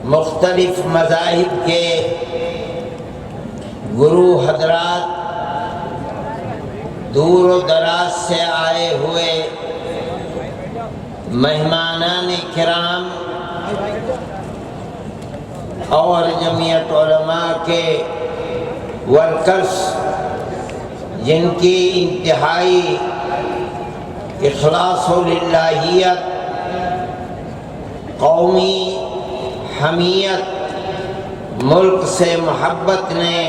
مختلف مذاہب کے گرو حضرات، دور و دراز سے آئے ہوئے مہمانان کرام اور جمعیت علماء کے ورکرز، جن کی انتہائی اخلاص و للہیت، قومی حمیت، ملک سے محبت نے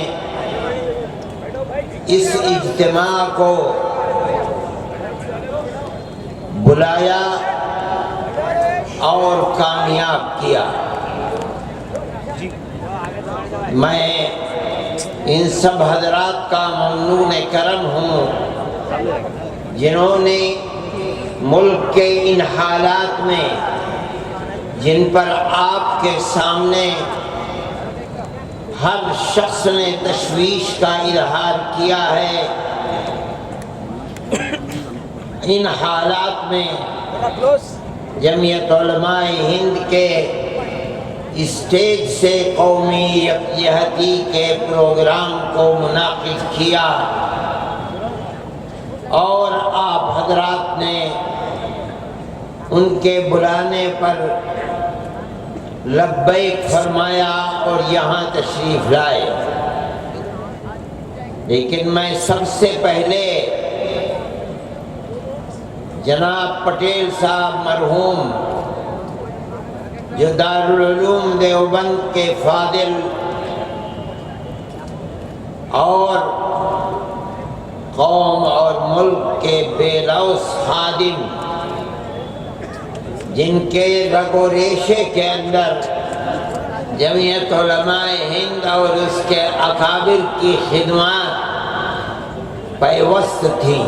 اس اجتماع کو بلایا اور کامیاب کیا۔ میں ان سب حضرات کا ممنون کرم ہوں جنہوں نے ملک کے ان حالات میں، جن پر آپ کے سامنے ہر شخص نے تشویش کا اظہار کیا ہے، ان حالات میں جمعیت علماء ہند کے اسٹیج سے قومی یکجہتی کے پروگرام کو منعقد کیا، اور آپ حضرات نے ان کے بلانے پر لبیک فرمایا اور یہاں تشریف لائے۔ لیکن میں سب سے پہلے جناب پٹیل صاحب مرحوم، جو دارالعلوم دیوبند کے فاضل اور قوم اور ملک کے بے لوث خادم، جن کے رگ و ریشے کے اندر جمعیت علماء ہند اور اس کے اکابر کی خدمات پیوست تھیں۔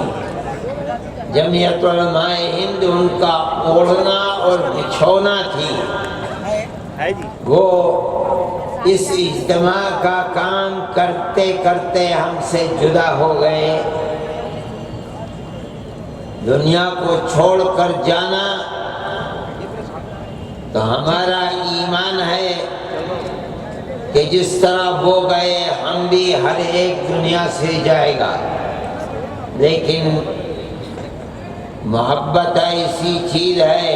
جمعیت علماء ہند ان کا اوڑھنا اور بچھونا تھی۔ وہ اس اجتماع کا کام کرتے کرتے ہم سے جدا ہو گئے۔ دنیا کو چھوڑ کر جانا تو ہمارا ایمان ہے کہ جس طرح وہ گئے ہم بھی ہر ایک دنیا سے جائے گا، لیکن محبت ایسی چیز ہے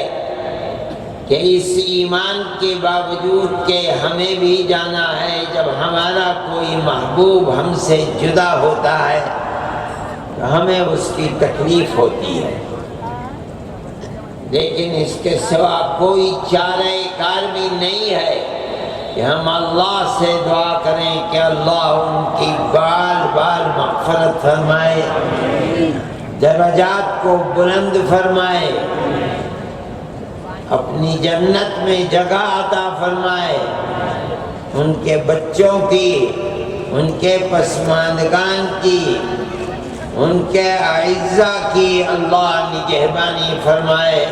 کہ اس ایمان کے باوجود کہ ہمیں بھی جانا ہے، جب ہمارا کوئی محبوب ہم سے جدا ہوتا ہے تو ہمیں اس کی تکلیف ہوتی ہے، لیکن اس کے سوا کوئی چارہ کار بھی نہیں ہے کہ ہم اللہ سے دعا کریں کہ اللہ ان کی بار بار مغفرت فرمائے، درجات کو بلند فرمائے، اپنی جنت میں جگہ عطا فرمائے، ان کے بچوں کی، ان کے پسماندگان کی، ان کے اعزاء کی اللہ نگہبانی فرمائے،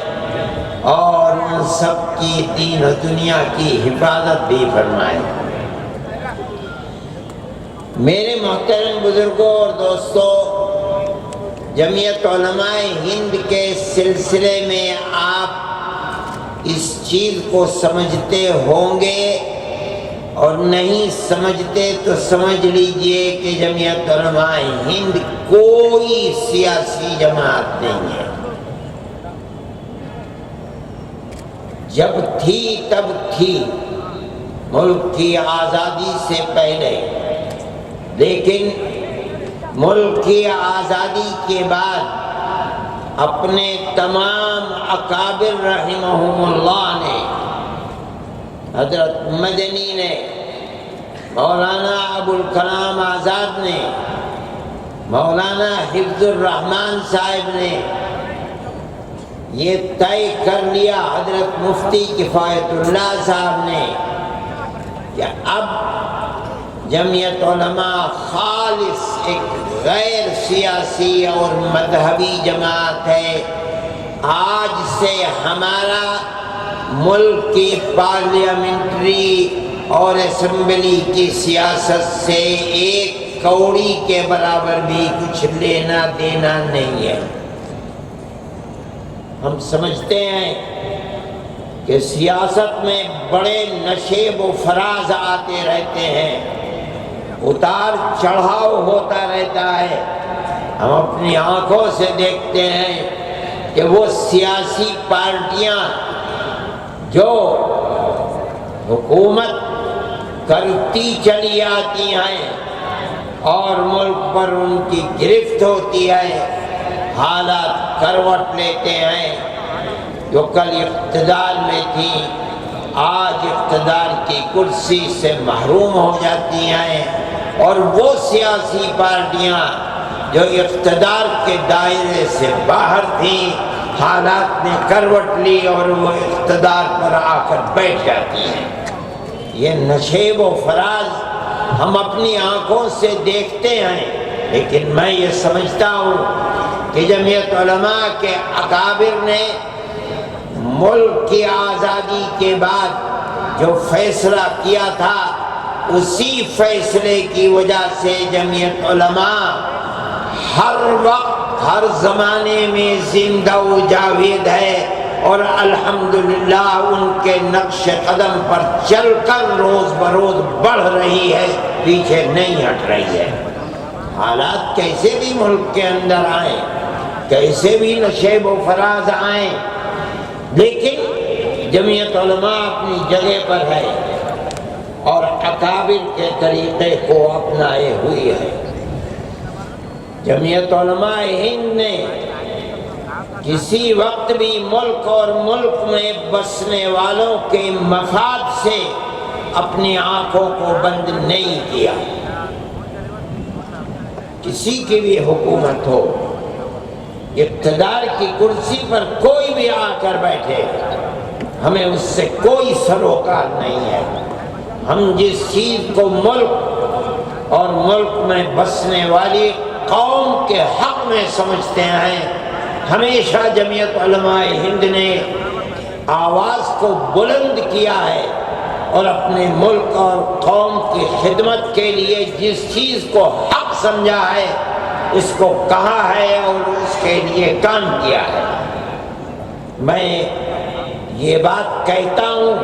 اور ان سب کی دین و دنیا کی حفاظت بھی فرمائے۔ میرے محترم بزرگوں اور دوستوں، جمعیت علماء ہند کے سلسلے میں آپ اس چیز کو سمجھتے ہوں گے، اور نہیں سمجھتے تو سمجھ لیجئے کہ جمعیت علماء ہند کوئی سیاسی جماعت نہیں ہے۔ جب تھی تب تھی، ملک کی آزادی سے پہلے، لیکن ملک کی آزادی کے بعد اپنے تمام اکابر رحمہم اللہ نے، حضرت مدنی نے، مولانا ابوالکلام آزاد نے، مولانا حفظ الرحمان صاحب نے یہ طے کر لیا، حضرت مفتی کفایت اللہ صاحب نے، کہ اب جمعیت علماء خالص ایک غیر سیاسی اور مذہبی جماعت ہے۔ آج سے ہمارا ملک کی پارلیمنٹری اور اسمبلی کی سیاست سے ایک کوڑی کے برابر بھی کچھ لینا دینا نہیں ہے۔ ہم سمجھتے ہیں کہ سیاست میں بڑے نشیب و فراز آتے رہتے ہیں، اتار چڑھاؤ ہوتا رہتا ہے۔ ہم اپنی آنکھوں سے دیکھتے ہیں کہ وہ سیاسی پارٹیاں جو حکومت کرتی چلی آتی ہیں اور ملک پر ان کی گرفت ہوتی ہے، حالات کروٹ لیتے ہیں۔ جو کل اقتدار میں تھی آج اقتدار کی کرسی سے محروم ہو جاتی ہیں، اور وہ سیاسی پارٹیاں جو اقتدار کے دائرے سے باہر تھیں حالات نے کروٹ لی اور وہ اقتدار پر آ کر بیٹھ جاتی ہیں۔ یہ نشیب و فراز ہم اپنی آنکھوں سے دیکھتے ہیں، لیکن میں یہ سمجھتا ہوں کہ جمعیت علماء کے اکابر نے ملک کی آزادی کے بعد جو فیصلہ کیا تھا، اسی فیصلے کی وجہ سے جمعیت علماء ہر وقت ہر زمانے میں زندہ و جاوید ہے، اور الحمدللہ ان کے نقش قدم پر چل کر روز بروز بڑھ رہی ہے، پیچھے نہیں ہٹ رہی ہے۔ حالات کیسے بھی ملک کے اندر آئیں، کیسے بھی نشیب و فراز آئیں، لیکن جمعیت علماء اپنی جگہ پر ہے اور اکابر کے طریقے کو اپنائے ہوئی ہے۔ جمعیت علماء ہند نے کسی وقت بھی ملک اور ملک میں بسنے والوں کے مفاد سے اپنی آنکھوں کو بند نہیں کیا۔ کسی کی بھی حکومت ہو، اقتدار کی کرسی پر کوئی بھی آ کر بیٹھے، ہمیں اس سے کوئی سروکار نہیں ہے۔ ہم جس چیز کو ملک اور ملک میں بسنے والی قوم کے حق میں سمجھتے ہیں، ہمیشہ جمعیت علماء ہند نے آواز کو بلند کیا ہے، اور اپنے ملک اور قوم کی خدمت کے لیے جس چیز کو حق سمجھا ہے اس کو کہا ہے اور اس کے لیے کام کیا ہے۔ میں یہ بات کہتا ہوں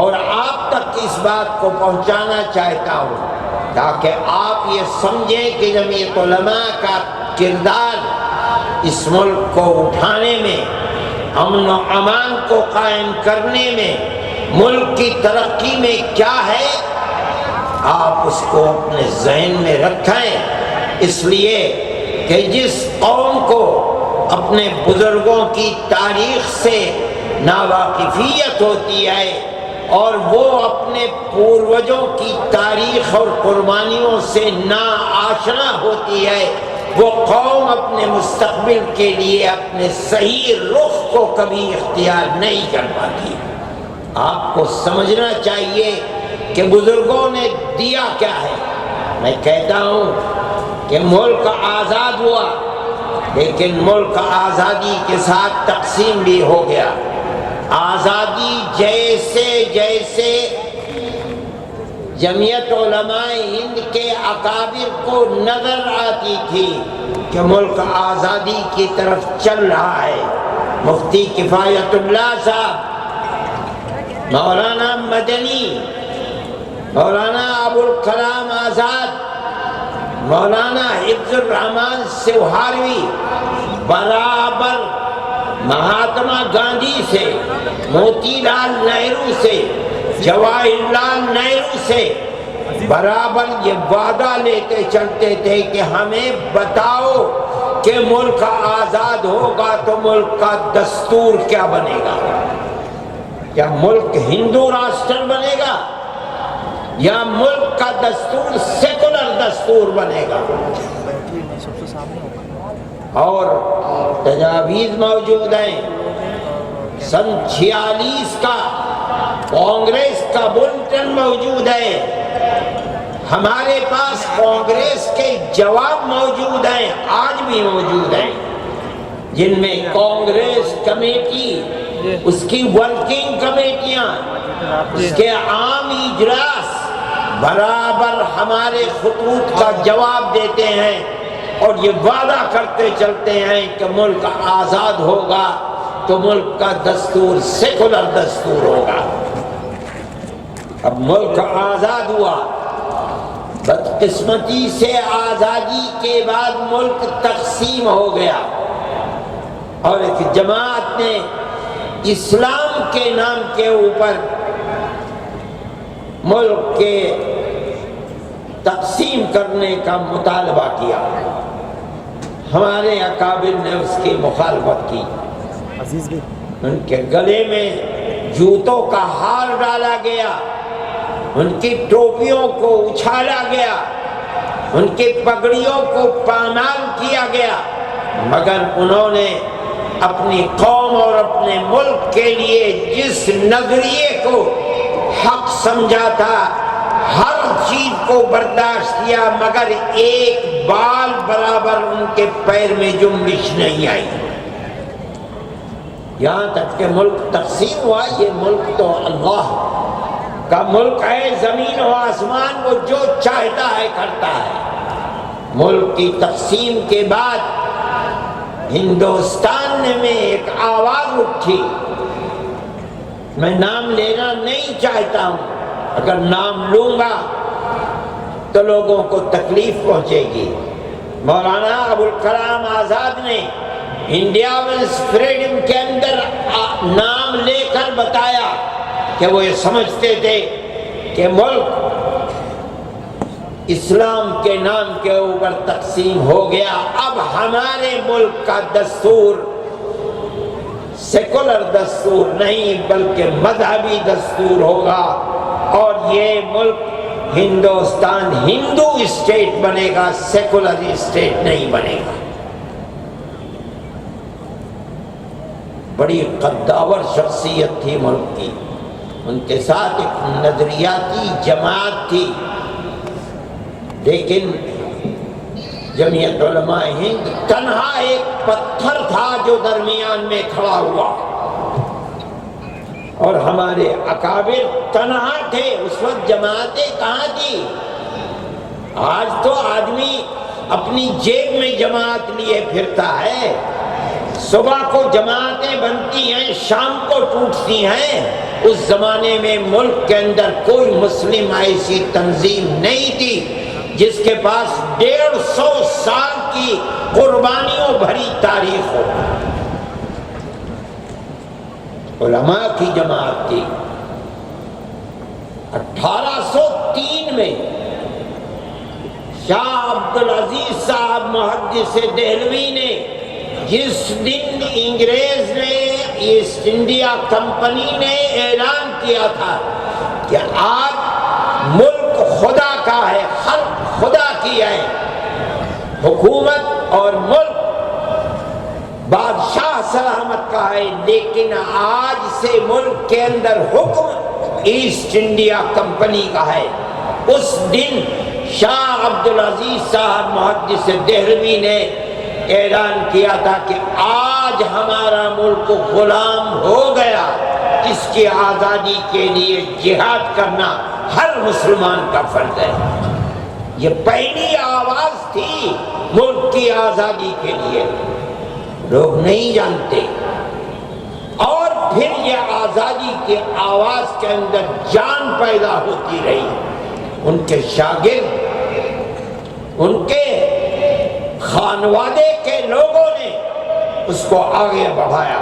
اور آپ تک اس بات کو پہنچانا چاہتا ہوں تاکہ آپ یہ سمجھیں کہ جمعیت علماء کا کردار اس ملک کو اٹھانے میں، امن و امان کو قائم کرنے میں، ملک کی ترقی میں کیا ہے، آپ اس کو اپنے ذہن میں رکھیں۔ اس لیے کہ جس قوم کو اپنے بزرگوں کی تاریخ سے ناواقفیت ہوتی ہے اور وہ اپنے پوروجوں کی تاریخ اور قربانیوں سے ناآشنا ہوتی ہے، وہ قوم اپنے مستقبل کے لیے اپنے صحیح رخ کو کبھی اختیار نہیں کر پاتی۔ آپ کو سمجھنا چاہیے کہ بزرگوں نے دیا کیا ہے۔ میں کہتا ہوں کہ ملک آزاد ہوا، لیکن ملک آزادی کے ساتھ تقسیم بھی ہو گیا۔ آزادی جیسے جیسے جمعیت علماء ہند کے اکابر کو نظر آتی تھی کہ ملک آزادی کی طرف چل رہا ہے، مفتی کفایت اللہ صاحب، مولانا مدنی، مولانا ابوالکلام آزاد، مولانا حفظ الرحمان سوہاروی برابر مہاتما گاندھی سے، موتی لال نہرو سے، جواہر لال نہرو سے برابر یہ وعدہ لیتے چلتے تھے کہ ہمیں بتاؤ کہ ملک آزاد ہوگا تو ملک کا دستور کیا بنے گا؟ کیا ملک ہندو راشٹر بنے گا یا ملک کا دستور سیکولر دستور بنے گا؟ اور تجاویز موجود ہیں۔ سن 46 کا کانگریس کا بلٹن موجود ہے، ہمارے پاس کانگریس کے جواب موجود ہیں، آج بھی موجود ہیں، جن میں کانگریس کمیٹی، اس کی ورکنگ کمیٹیاں، اس کے عام اجلاس برابر ہمارے خطوط کا جواب دیتے ہیں اور یہ وعدہ کرتے چلتے ہیں کہ ملک آزاد ہوگا تو ملک کا دستور سیکولر دستور ہوگا۔ اب ملک آزاد ہوا، بدقسمتی سے آزادی کے بعد ملک تقسیم ہو گیا، اور ایک جماعت نے اسلام کے نام کے اوپر ملک کے تقسیم کرنے کا مطالبہ کیا۔ ہمارے اکابر نے اس کی مخالفت کی، ان کے گلے میں جوتوں کا ہار ڈالا گیا، ان کی ٹوپیوں کو اچھالا گیا، ان کی پگڑیوں کو پامال کیا گیا، مگر انہوں نے اپنی قوم اور اپنے ملک کے لیے جس نظریے کو حق سمجھا تھا ہر چیز کو برداشت کیا، مگر ایک بال برابر ان کے پیر میں جنبش نہیں آئی۔ یہاں تک کہ ملک تقسیم ہوا۔ یہ ملک تو اللہ کا ملک ہے، زمین و آسمان وہ جو چاہتا ہے کرتا ہے۔ ملک کی تقسیم کے بعد ہندوستان میں ایک آواز اٹھی، میں نام لینا نہیں چاہتا ہوں، اگر نام لوں گا تو لوگوں کو تکلیف پہنچے گی۔ مولانا ابوالکلام آزاد نے انڈیا ونس فریڈم کے اندر نام لے کر بتایا کہ وہ یہ سمجھتے تھے کہ ملک اسلام کے نام کے اوپر تقسیم ہو گیا، اب ہمارے ملک کا دستور سیکولر دستور نہیں بلکہ مذہبی دستور ہوگا، اور یہ ملک ہندوستان ہندو اسٹیٹ بنے گا، سیکولر اسٹیٹ نہیں بنے گا۔ بڑی قداور شخصیت تھی ملک کی، ان کے ساتھ ایک نظریاتی جماعت تھی، لیکن جمعیت علماء ہند تنہا ایک پتھر تھا جو درمیان میں کھڑا ہوا، اور ہمارے اکابر تنہا تھے۔ اس وقت جماعتیں کہاں تھی؟ آج تو آدمی اپنی جیب میں جماعت لیے پھرتا ہے، صبح کو جماعتیں بنتی ہیں، شام کو ٹوٹتی ہیں۔ اس زمانے میں ملک کے اندر کوئی مسلم ایسی تنظیم نہیں تھی جس کے پاس 150 سال کی قربانیوں بھری تاریخ ہو۔ علماء کی جماعت تھی۔ 1803 میں شاہ عبدالعزیز صاحب محدث دہلوی نے جس دن انگریز نے ایسٹ انڈیا کمپنی نے اعلان کیا تھا کہ آج ملک خدا کا ہے، خلق خدا کی ہے، حکومت اور ملک بادشاہ سلامت کا ہے، لیکن آج سے ملک کے اندر حکم ایسٹ انڈیا کمپنی کا ہے، اس دن شاہ عبدالعزیز صاحب محدث دہلوی نے اعلان کیا تھا کہ آج ہمارا ملک غلام ہو گیا، اس کی آزادی کے لیے جہاد کرنا ہر مسلمان کا فرض ہے۔ یہ پہلی آواز تھی ملک کی آزادی کے لیے، لوگ نہیں جانتے، اور پھر یہ آزادی کی آواز کے اندر جان پیدا ہوتی رہی۔ ان کے شاگرد، ان کے خانوادے کے لوگوں نے اس کو آگے بڑھایا۔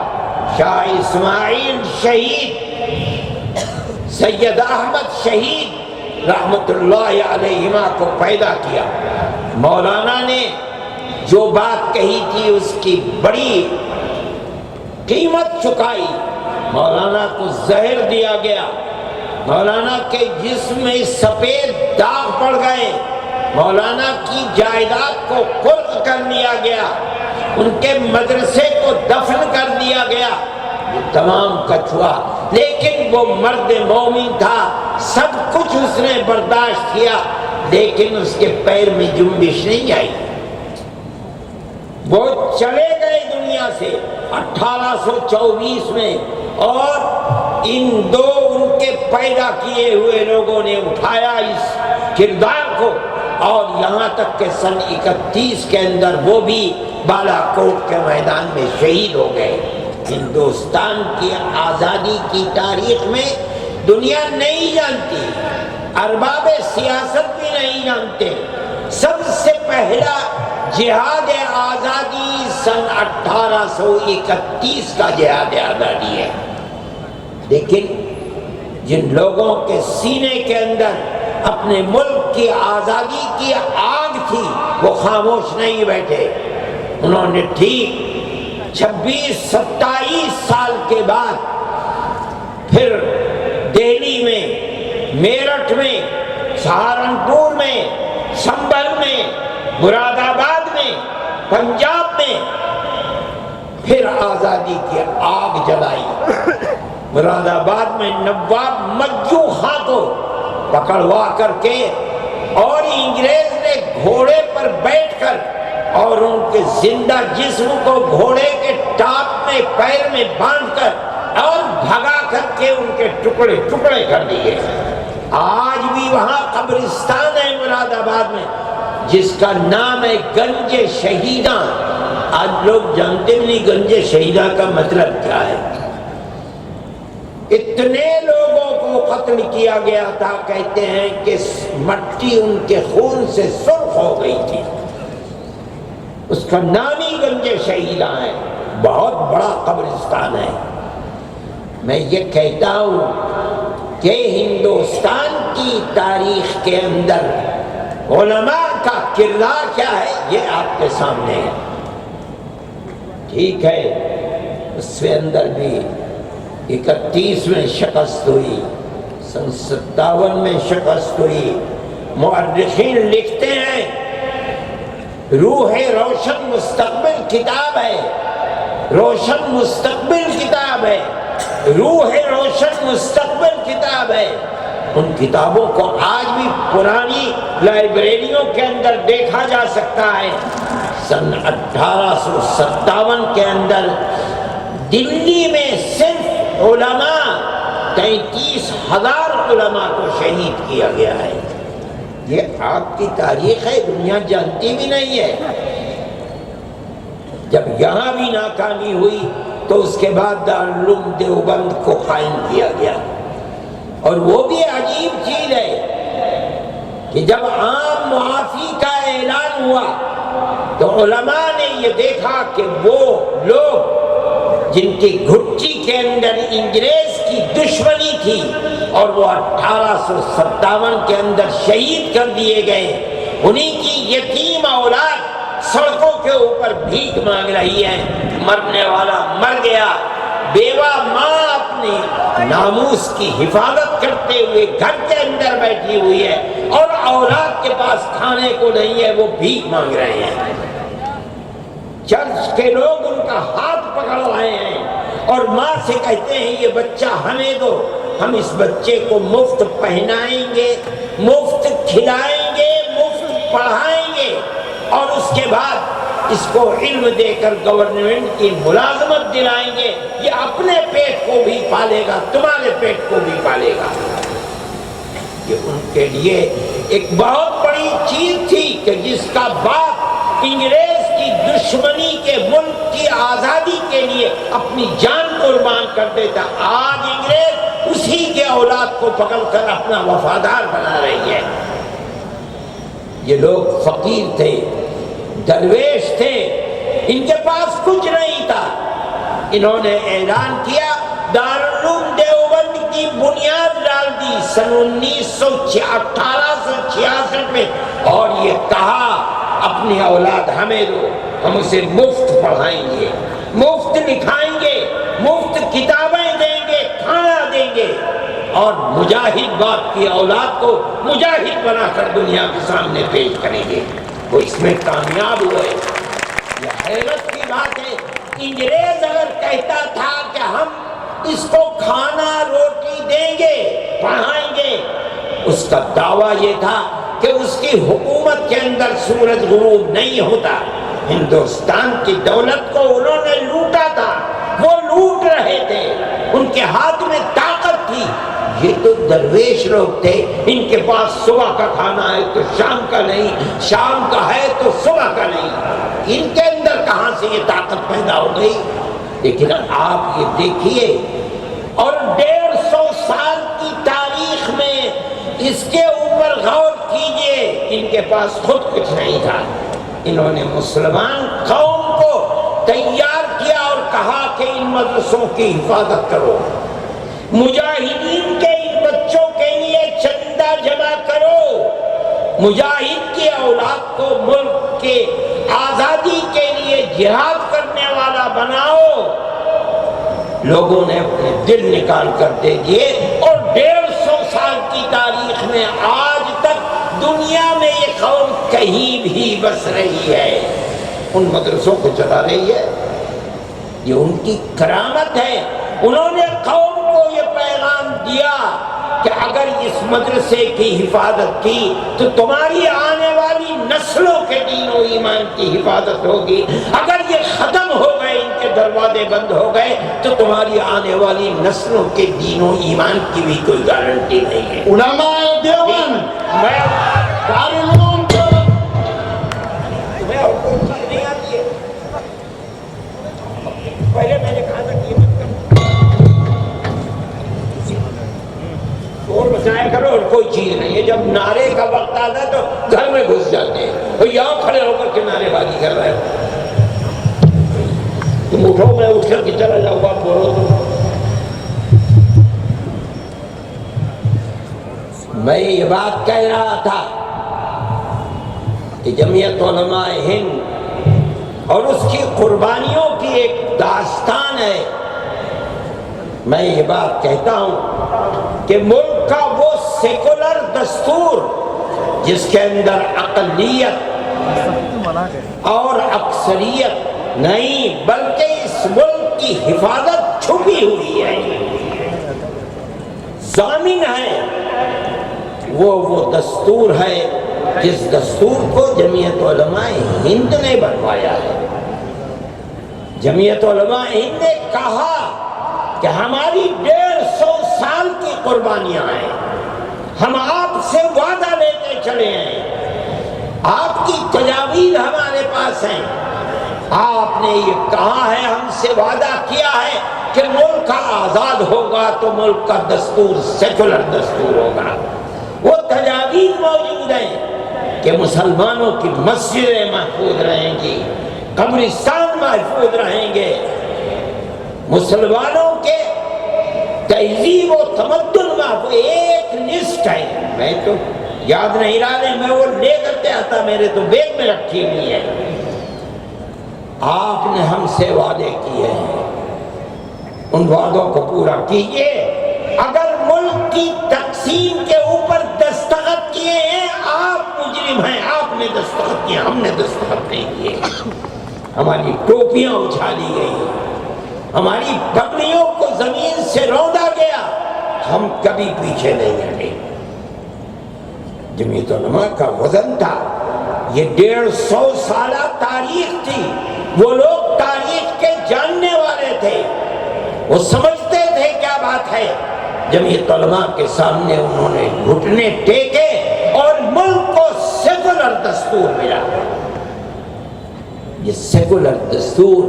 شاہ اسماعیل شہید، سید احمد شہید رحمت اللہ علیہما کو پیدا کیا۔ مولانا نے جو بات کہی تھی اس کی بڑی قیمت چکائی۔ مولانا کو زہر دیا گیا، مولانا کے جسم میں سفید داغ پڑ گئے، مولانا کی جائیداد کو قرض کر لیا گیا، ان کے مدرسے کو دفن کر دیا گیا، یہ تمام کچھ ہوا، لیکن وہ مرد مومن تھا، سب کچھ اس نے برداشت کیا، لیکن اس کے پیر میں جنبش نہیں آئی۔ وہ چلے گئے دنیا سے 1824 میں، اور ان دو ان کے پیدا کیے ہوئے لوگوں نے اٹھایا اس کردار کو، اور یہاں تک کہ سن 31 کے اندر وہ بھی بالا کوٹ کے میدان میں شہید ہو گئے۔ ہندوستان کی آزادی کی تاریخ میں دنیا نہیں جانتی، ارباب سیاست بھی نہیں جانتے۔ سب سے پہلا جہاد آزادی سن 1831 کا جہاد آزادی ہے، لیکن جن لوگوں کے سینے کے اندر اپنے ملک کی آزادی کی آگ تھی وہ خاموش نہیں بیٹھے۔ انہوں نے ٹھیک 26-27 سال کے بعد پھر دہلی میں، میرٹھ میں، سہارنپور میں، سنبھل میں، مراد آباد میں، پنجاب میں پھر آزادی کی آگ جلائی۔ مراد آباد میں نواب مجو خان کو پکڑوا کر کے اور انگریز نے گھوڑے پر بیٹھ کر اور ان کے زندہ جسم کو گھوڑے کے ٹاپ میں پیر میں باندھ کر اور بھگا کر کے ان کے ٹکڑے ٹکڑے کر دیے۔ آج بھی وہاں قبرستان ہے مراد آباد میں جس کا نام ہے گنج شہیداں۔ آج لوگ جانتے بھی نہیں گنج شہیداں کا مطلب کیا ہے۔ اتنے لوگوں کو قتل کیا گیا تھا، کہتے ہیں کہ مٹی ان کے خون سے سرخ ہو گئی تھی۔ اس کا نام ہی گنج شہیداں ہے، بہت بڑا قبرستان ہے۔ میں یہ کہتا ہوں کہ ہندوستان کی تاریخ کے اندر علماء کا کردار کیا ہے یہ آپ کے سامنے ہے۔ ٹھیک ہے، اس کے اندر بھی 31 میں شکست ہوئی، سن 57 میں شکست ہوئی۔ مؤرخین لکھتے ہیں روح روشن مستقبل کتاب ہے، روشن مستقبل کتاب ہے، روح روشن مستقبل کتاب ہے۔ ان کتابوں کو آج بھی پرانی لائبریریوں کے اندر دیکھا جا سکتا ہے۔ سن 1857 کے اندر دلی میں صرف علماء 33,000 علماء کو شہید کیا گیا ہے۔ یہ آپ کی تاریخ ہے، دنیا جانتی بھی نہیں ہے۔ جب یہاں بھی ناکامی ہوئی تو اس کے بعد دارالعلوم دیوبند کو قائم کیا گیا۔ اور وہ بھی عجیب چیز ہے کہ جب عام معافی کا اعلان ہوا تو علماء نے یہ دیکھا کہ وہ لوگ جن کی گھٹی کے اندر انگریز کی دشمنی تھی اور وہ 1857 کے اندر شہید کر دیے گئے، انہی کی یتیم اولاد سڑکوں کے اوپر بھیک مانگ رہی ہے۔ مرنے والا مر گیا، بیوہ ماں اپنی ناموس کی حفاظت کرتے ہوئے گھر کے اندر بیٹھی ہوئی ہے اور اولاد کے پاس کھانے کو نہیں ہے، وہ بھیک مانگ رہے ہیں۔ چرچ کے لوگ ان کا ہاتھ پکڑ رہے ہیں اور ماں سے کہتے ہیں یہ بچہ ہمیں دو، ہم اس بچے کو مفت پہنائیں گے، مفت کھلائیں گے، مفت پڑھائیں گے اور اس کے بعد اس کو علم دے کر گورنمنٹ کی ملازمت دلائیں گے۔ یہ اپنے پیٹ کو بھی پالے گا، تمہارے پیٹ کو بھی پالے گا۔ یہ ان کے لیے ایک بہت بڑی چیز تھی کہ جس کا باپ انگریز کی دشمنی کے ملک کی آزادی کے لیے اپنی جان قربان کر دیتا، آج انگریز اسی کے اولاد کو پکڑ کر اپنا وفادار بنا رہی ہے۔ یہ لوگ فقیر تھے، درویش تھے، ان کے پاس کچھ نہیں تھا۔ انہوں نے اعلان کیا، دارالعلوم دیوبند کی بنیاد ڈال دی سن 1866 میں اور یہ کہا اپنی اولاد ہمیں دو، ہم اسے مفت پڑھائیں گے، مفت لکھائیں گے، مفت کتابیں دیں گے، کھانا دیں گے اور مجاہد باپ کی اولاد کو مجاہد بنا کر دنیا کے سامنے پیش کریں گے۔ وہ اس میں کامیاب ہوئے۔ یہ حیرت کی بات ہے، انگریز اگر کہتا تھا کہ ہم اس کو کھانا روٹی دیں گے، پڑھائیں گے، اس کا دعویٰ یہ تھا کہ اس کی حکومت کے اندر سورج غروب نہیں ہوتا۔ ہندوستان کی دولت کو انہوں نے لوٹا تھا، وہ لوٹ رہے تھے، ان کے ہاتھ میں طاقت تھی۔ یہ تو درویش لوگ تھے، ان کے پاس صبح کا کھانا ہے تو شام کا نہیں، شام کا ہے تو صبح کا نہیں۔ ان کے اندر کہاں سے یہ طاقت پیدا ہو گئی؟ لیکن آپ یہ دیکھیے، اور 150 سال کی تاریخ میں اس کے اوپر غور کیجئے، ان کے پاس خود کچھ نہیں تھا، انہوں نے مسلمان قوم کو تیار کیا اور کہا کہ ان مدرسوں کی حفاظت کرو، مجاہدین کے ان بچوں کے لیے چندہ جمع کرو، مجاہد کی اولاد کو ملک کے آزادی کے لیے جہاد کرنے والا بناؤ۔ لوگوں نے اپنے دل نکال کر دے دیے، اور 150 سال کی تاریخ میں آج تک دنیا میں یہ قوم کہیں بھی بس رہی ہے، ان مدرسوں کو چلا رہی ہے، یہ ان کی کرامت ہے۔ انہوں نے قوم کو یہ پیغام دیا کہ اگر اس مدرسے کی حفاظت کی تو تمہاری آنے والی نسلوں کے دین و ایمان کی حفاظت ہوگی، اگر یہ ختم ہو گئے، ان کے دروازے بند ہو گئے، تو تمہاری آنے والی نسلوں کے دین و ایمان کی بھی کوئی گارنٹی نہیں ہے۔ علماء دیوبند دارالعلوم تمہیں اور کوئی چیز نہیں آتی ہے؟ پہلے میں نے کہا تھا کہ یہ مت کرو، اور بچایا کرو، اور کوئی چیز نہیں ہے۔ جب نعرے کا وقت آتا ہے تو گھر میں گھس جاتے ہیں، اور یہاں کھڑے ہو کر کے نعرے بازی کر رہے ہو۔ تم اٹھو، میں اٹھ کر کے چلا جاؤں گا، بولو تو۔ میں یہ بات کہہ رہا تھا کہ جمعیت علماء ہند اور اس کی قربانیوں کی ایک داستان ہے۔ میں یہ بات کہتا ہوں کہ ملک کا وہ سیکولر دستور جس کے اندر اقلیت اور اکثریت نہیں بلکہ اس ملک کی حفاظت چھپی ہوئی ہے، ضامن ہے، وہ دستور ہے جس دستور کو جمعیت علماء ہند نے بنوایا ہے۔ جمعیت علماء ہند نے کہا کہ ہماری 150 سال کی قربانیاں ہیں، ہم آپ سے وعدہ لے کے چلے ہیں، آپ کی تجاویز ہمارے پاس ہیں، آپ نے یہ کہا ہے، ہم سے وعدہ کیا ہے کہ ملک کا آزاد ہوگا تو ملک کا دستور سیکولر دستور ہوگا۔ وہ تجاویز موجود ہیں کہ مسلمانوں کی مسجدیں محفوظ رہیں گی، قبرستان محفوظ رہیں گے، مسلمانوں کے تہذیب و تمدن محفوظ۔ ایک لسٹ ہے، میں تو یاد نہیں رہا، میں وہ لے کر کے آتا، میرے تو بیگ میں رکھی ہوئی ہے۔ آپ نے ہم سے وعدے کیے ہیں، ان وعدوں کو پورا کیجئے۔ اگر ملک کی تقسیم کے اوپر دستخط کیے ہیں، آپ مجرم ہیں، آپ نے دستخط کیا، ہم نے دستخط نہیں کیے۔ ہماری ٹوپیاں اچھالی گئی، ہماری پگڑیوں کو زمین سے روندا گیا، ہم کبھی پیچھے نہیں ہٹے۔ جمعیت علماء کا وزن تھا، یہ 150 سالہ تاریخ تھی، وہ لوگ تاریخ کے جاننے والے تھے، وہ سمجھتے تھے کیا بات ہے۔ جمعیت علماء کے سامنے انہوں نے گھٹنے ٹیکے اور ملک کو سیکولر دستور ملا۔ یہ سیکولر دستور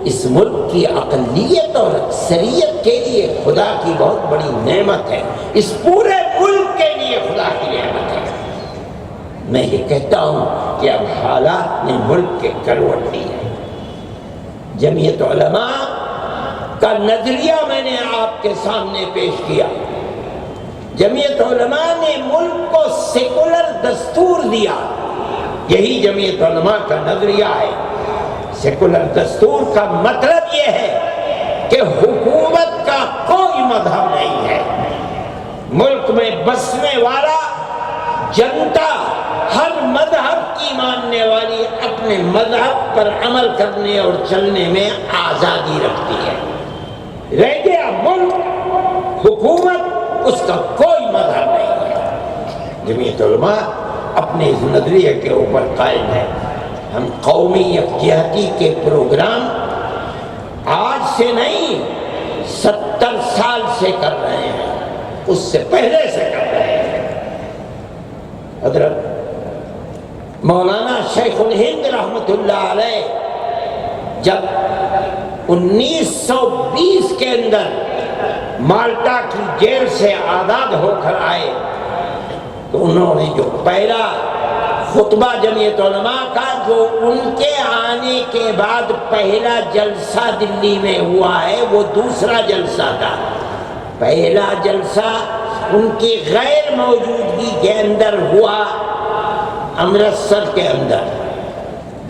اس ملک کی اقلیت اور اکثریت کے لیے خدا کی بہت بڑی نعمت ہے، اس پورے ملک کے لیے خدا کی نعمت ہے۔ میں یہ کہتا ہوں کہ اب حالات نے ملک کے کروٹ لی ہے۔ جمعیت علماء کا نظریہ میں نے آپ کے سامنے پیش کیا۔ جمعیت علماء نے ملک کو سیکولر دستور دیا، یہی جمعیت علماء کا نظریہ ہے۔ سیکولر دستور کا مطلب یہ ہے کہ حکومت کا کوئی مذہب نہیں ہے، ملک میں بسنے والا جنتا ہر مذہب کی ماننے والی اپنے مذہب پر عمل کرنے اور چلنے میں آزادی رکھتی ہے۔ رہ گیا ملک، حکومت، اس کا کوئی مذہب نہیں ہے۔ جمعیت علماء اپنے اس نظریے کے اوپر قائم ہے۔ ہم قومی یکجہتی کے پروگرام آج سے نہیں 70 سال سے کر رہے ہیں، اس سے پہلے سے کر رہے ہیں۔ حضرت مولانا شیخ الہند رحمت اللہ علیہ جب 1920 کے اندر مالٹا کی جیل سے آزاد ہو کر آئے تو انہوں نے جو پہلا خطبہ جمعیت علماء کا، جو ان کے آنے کے بعد پہلا جلسہ دلی میں ہوا ہے، وہ دوسرا جلسہ تھا۔ پہلا جلسہ ان کی غیر موجودگی کے اندر ہوا امرتسر کے اندر۔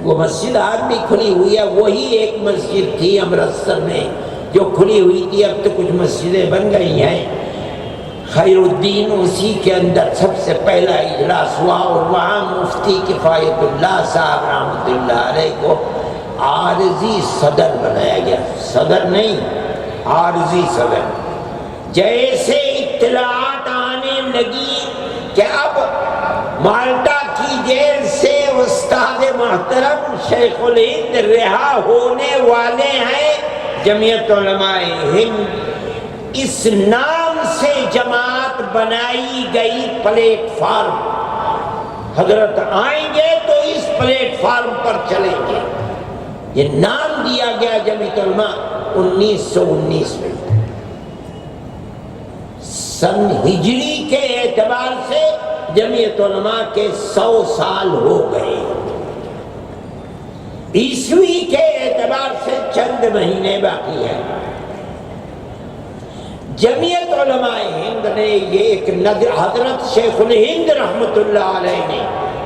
وہ مسجد آج بھی کھلی ہوئی ہے، وہی ایک مسجد تھی امرتسر میں جو کھلی ہوئی تھی، اب تو کچھ مسجدیں بن گئی ہیں۔ خیر الدین اسی کے اندر سب سے پہلا اجلاس ہوا اور وہاں مفتی کفایت اللہ صاحب رحمۃ اللہ علیہ کو عارضی صدر بنایا گیا، صدر نہیں، عارضی صدر۔ جیسے اطلاعات آنے لگی کہ اب مالٹا کی جیل سے استاد محترم شیخ الہند رہا ہونے والے ہیں، جمعیت علماء ہند اس نام سے جماعت بنائی گئی پلیٹ فارم۔ حضرت آئیں گے تو اس پلیٹ فارم پر چلیں گے، یہ نام دیا گیا جمعیت علماء 1919 میں۔ سن ہجری کے اعتبار سے جمعیت علماء کے 100 سال ہو گئے، عیسوی کے اعتبار سے چند مہینے باقی ہیں۔ جمعیت علماء ہند نے یہ ایک نظر، حضرت شیخ الہند رحمۃ اللہ علیہ نے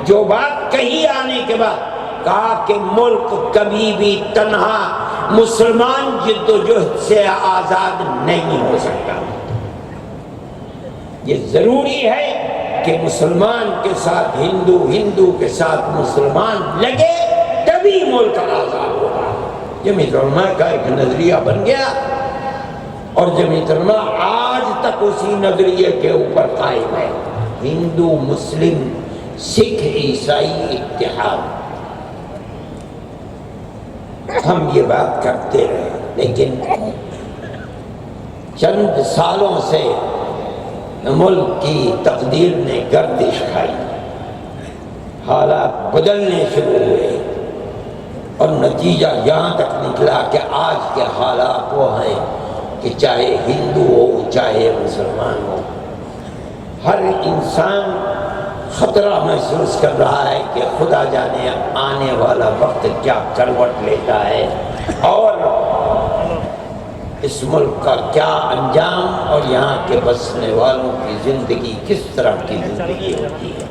جو بات کہی آنے کے بعد، کہا کہ ملک کبھی بھی تنہا مسلمان جد و جہد سے آزاد نہیں ہو سکتا۔ یہ ضروری ہے کہ مسلمان کے ساتھ ہندو، ہندو کے ساتھ مسلمان لگے تبھی ملک آزاد ہوگا۔ جمعیت علماء کا ایک نظریہ بن گیا اور جمعیت علماء آج تک اسی نظریے کے اوپر قائم ہے، ہندو مسلم سکھ عیسائی اتحاد۔ ہم یہ بات کرتے رہے، لیکن چند سالوں سے ملک کی تقدیر نے گردش کھائی، حالات بدلنے شروع ہوئے اور نتیجہ یہاں تک نکلا کہ آج کے حالات وہ ہیں کہ چاہے ہندو ہو چاہے مسلمان ہو، ہر انسان خطرہ محسوس کر رہا ہے کہ خدا جانے آنے والا وقت کیا کروٹ لیتا ہے اور اس ملک کا کیا انجام اور یہاں کے بسنے والوں کی زندگی کس طرح کی زندگی ہوتی ہے۔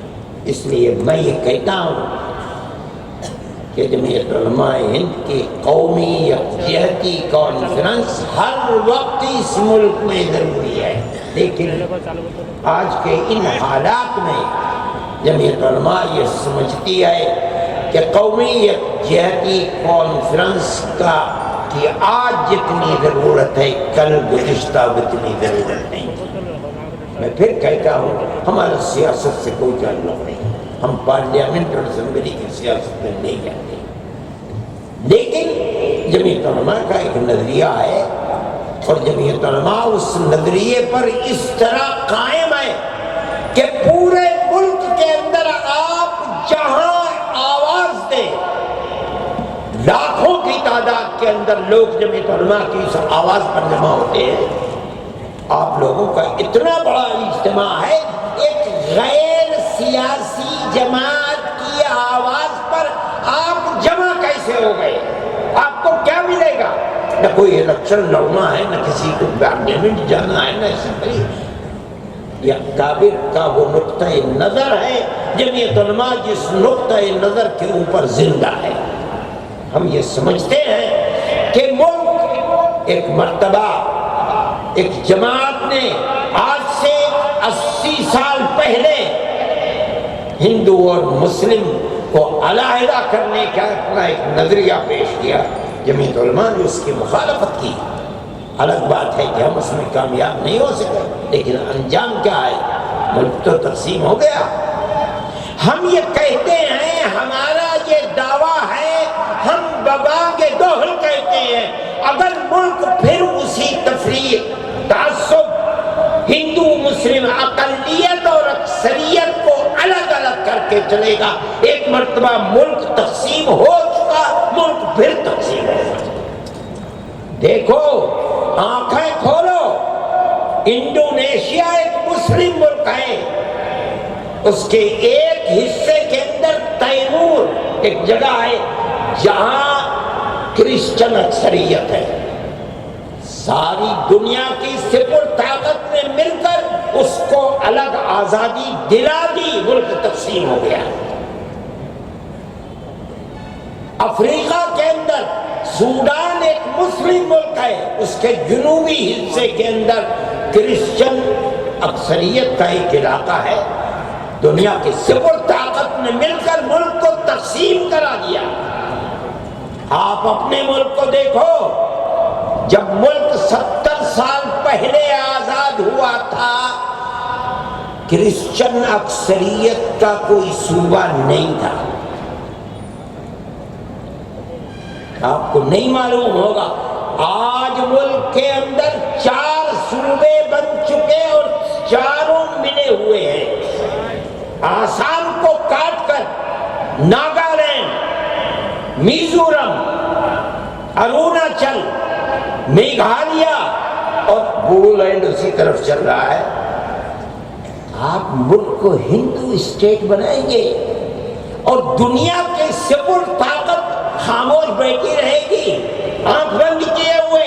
اس لیے میں یہ کہتا ہوں کہ جمعیت علماء ہند کی قومی یکجہتی کانفرنس ہر وقت اس ملک میں ضروری ہے، لیکن آج کے ان حالات میں جمعیت علماء یہ سمجھتی ہے کہ قومی یکجہتی کانفرنس کی آج جتنی ضرورت ہے کل گزشتہ اتنی ضرورت نہیں۔ میں پھر کہتا ہوں ہمارا سیاست سے کوئی تعلق نہیں، ہم پارلیمنٹ اور اسمبلی کی سیاست میں نہیں جاتے، لیکن جمعیت علماء کا ایک نظریہ ہے اور جمعیت علماء اس نظریے پر اس طرح قائم ہے کہ پورے ملک کے اندر آپ جہاں آواز دیں، لاکھوں کی تعداد کے اندر لوگ جمعیت علماء کی اس آواز پر جمع ہوتے ہیں۔ آپ لوگوں کا اتنا بڑا اجتماع ہے، ایک غیر سیاسی جماعت کی آواز پر آپ جمع کیسے ہو گئے؟ آپ کو کیا ملے گا؟ نہ کوئی الیکشن لڑنا ہے، نہ کسی کو پارلیمنٹ جانا ہے، نہ اسمبلی۔ یہ کابر کا وہ نقطۂ نظر ہے جمعیت علماء جس نقطۂ نظر کے اوپر زندہ ہے۔ ہم یہ سمجھتے ہیں کہ ملک ایک مرتبہ ایک جماعت نے آج سے 80 سال پہلے ہندو اور مسلم کو علیحدہ کرنے کا اپنا ایک نظریہ پیش کیا، جمعیت علماء نے اس کی مخالفت کی۔ الگ بات ہے کہ ہم اس میں کامیاب نہیں ہو سکے، لیکن انجام کیا ہے؟ ملک تو تقسیم ہو گیا۔ ہم یہ کہتے ہیں، ہمارا یہ دعویٰ ہے، ہم ببانگ دوہل کہتے ہیں، اگر ملک پھر اسی تفریق، تعصب، ہندو مسلم اقلیت اور اکثریت کو الگ الگ کر کے چلے گا، ایک مرتبہ ملک تقسیم ہو چکا، ملک پھر تقسیم ہوگا۔ دیکھو، آنکھیں کھولو، انڈونیشیا ایک مسلم ملک ہے، اس کے ایک حصے کے اندر تیمور ایک جگہ ہے جہاں کرسچن اکثریت ہے۔ ساری دنیا کی سپر طاقت نے مل کر اس کو الگ آزادی دلا دی، ملک تقسیم ہو گیا۔ افریقہ کے اندر سوڈان ایک مسلم ملک ہے، اس کے جنوبی حصے کے اندر کرسچن اکثریت کا ایک علاقہ ہے۔ دنیا کی سپر طاقت نے مل کر ملک کو تقسیم کرا دیا۔ آپ اپنے ملک کو دیکھو، جب ملک 70 سال پہلے آزاد ہوا تھا، کرسچن اکثریت کا کوئی صوبہ نہیں تھا۔ آپ کو نہیں معلوم ہوگا، آج ملک کے اندر 4 صوبے بن چکے اور چاروں ملے ہوئے ہیں۔ آسام کو کاٹ کر ناگالینڈ، میزورم، اروناچل، میگھالیہ اور بوڈولینڈ اسی طرف چل رہا ہے۔ آپ ملک کو ہندو اسٹیٹ بنائیں گے اور دنیا کے سپر طاقت خاموش بیٹھی رہے گی، آنکھ بند کیے ہوئے۔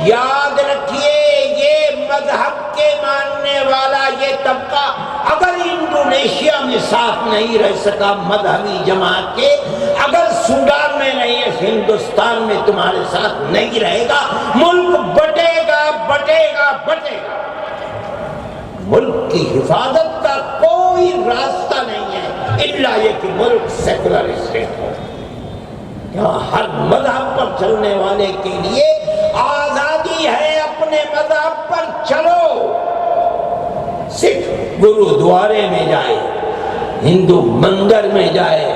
یاد رکھیے، یہ مذہب کے ماننے والا یہ طبقہ اگر انڈونیشیا میں ساتھ نہیں رہ سکا مذہبی جماعت کے، اگر سوڈان میں نہیں ہے، ہندوستان میں تمہارے ساتھ نہیں رہے گا، ملک بٹے گا، بٹے گا، بٹے گا۔ ملک کی حفاظت کا کوئی راستہ نہیں ہے الا یہ کہ ملک سیکولر اسٹیٹ ہو، یہاں ہر مذہب پر چلنے والے کے لیے آزادی ہے، اپنے مذہب پر چلو۔ سکھ گرودوارے میں جائے، ہندو مندر میں جائے،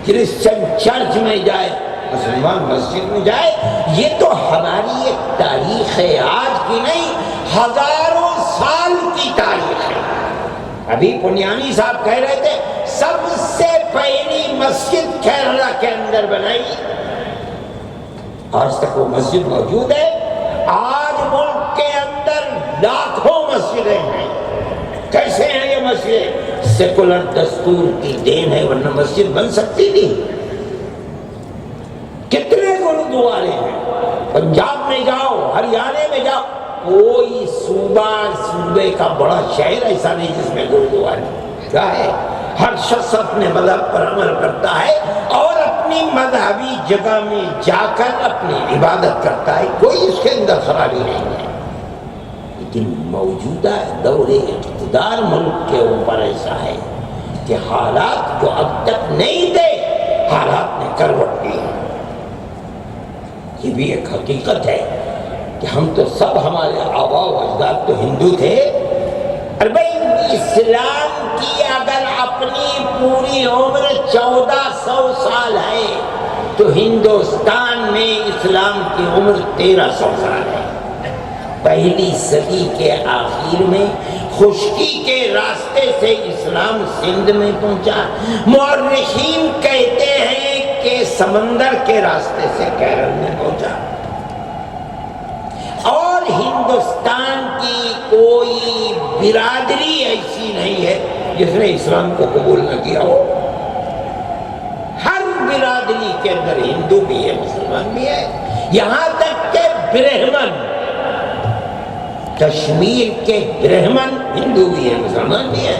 کرسچن چرچ میں جائے، مسلمان مسجد میں جائے، یہ تو ہماری ایک تاریخ ہے، آج کی نہیں، ہزاروں سال کی تاریخ ہے۔ ابھی پنیانی صاحب کہہ رہے تھے سب سے پہلی مسجد کیرلا کے اندر بنائی، آج تک وہ مسجد موجود ہے۔ آج ملک کے اندر لاکھوں مسجدیں ہیں۔ کیسے ہیں یہ مسجدیں؟ سیکولر دستور کی دین ہے، ورنہ مسجد بن سکتی تھی۔ کتنے گرودوارے ہیں، پنجاب میں جاؤ، ہریانے میں جاؤ، کوئی صوبے کا بڑا شہر ایسا نہیں جس میں گرودوارے کیا ہے۔ ہر شخص اپنے مذہب پر عمل کرتا ہے اور اپنی مذہبی جگہ میں جا کر اپنی عبادت کرتا ہے، کوئی اس کے اندر خرابی نہیں ہے۔ لیکن موجودہ دور اقتدار ملک کے اوپر ایسا ہے کہ حالات جو اب تک نہیں تھے، حالات نے کروٹ لی ہے۔ یہ بھی ایک حقیقت ہے کہ ہم تو سب، ہمارے آبا و اجداد تو ہندو تھے۔ اور بھائی اسلام کی اگر اپنی پوری عمر 1400 سال ہے تو ہندوستان میں اسلام کی عمر 1300 سال ہے۔ پہلی صدی کے آخر میں خشکی کے راستے سے اسلام سندھ میں پہنچا، مورخین کہتے ہیں کہ سمندر کے راستے سے کیرل میں پہنچا، اور ہندوستان کی کوئی برادری ایسی نہیں ہے جس نے اسلام کو قبول نہ کیا ہو۔ ہر برادری کے اندر ہندو بھی ہے، مسلمان بھی ہے، یہاں تک کہ برہمن، کشمیر کے برہمن ہندو بھی ہے، مسلمان بھی ہے۔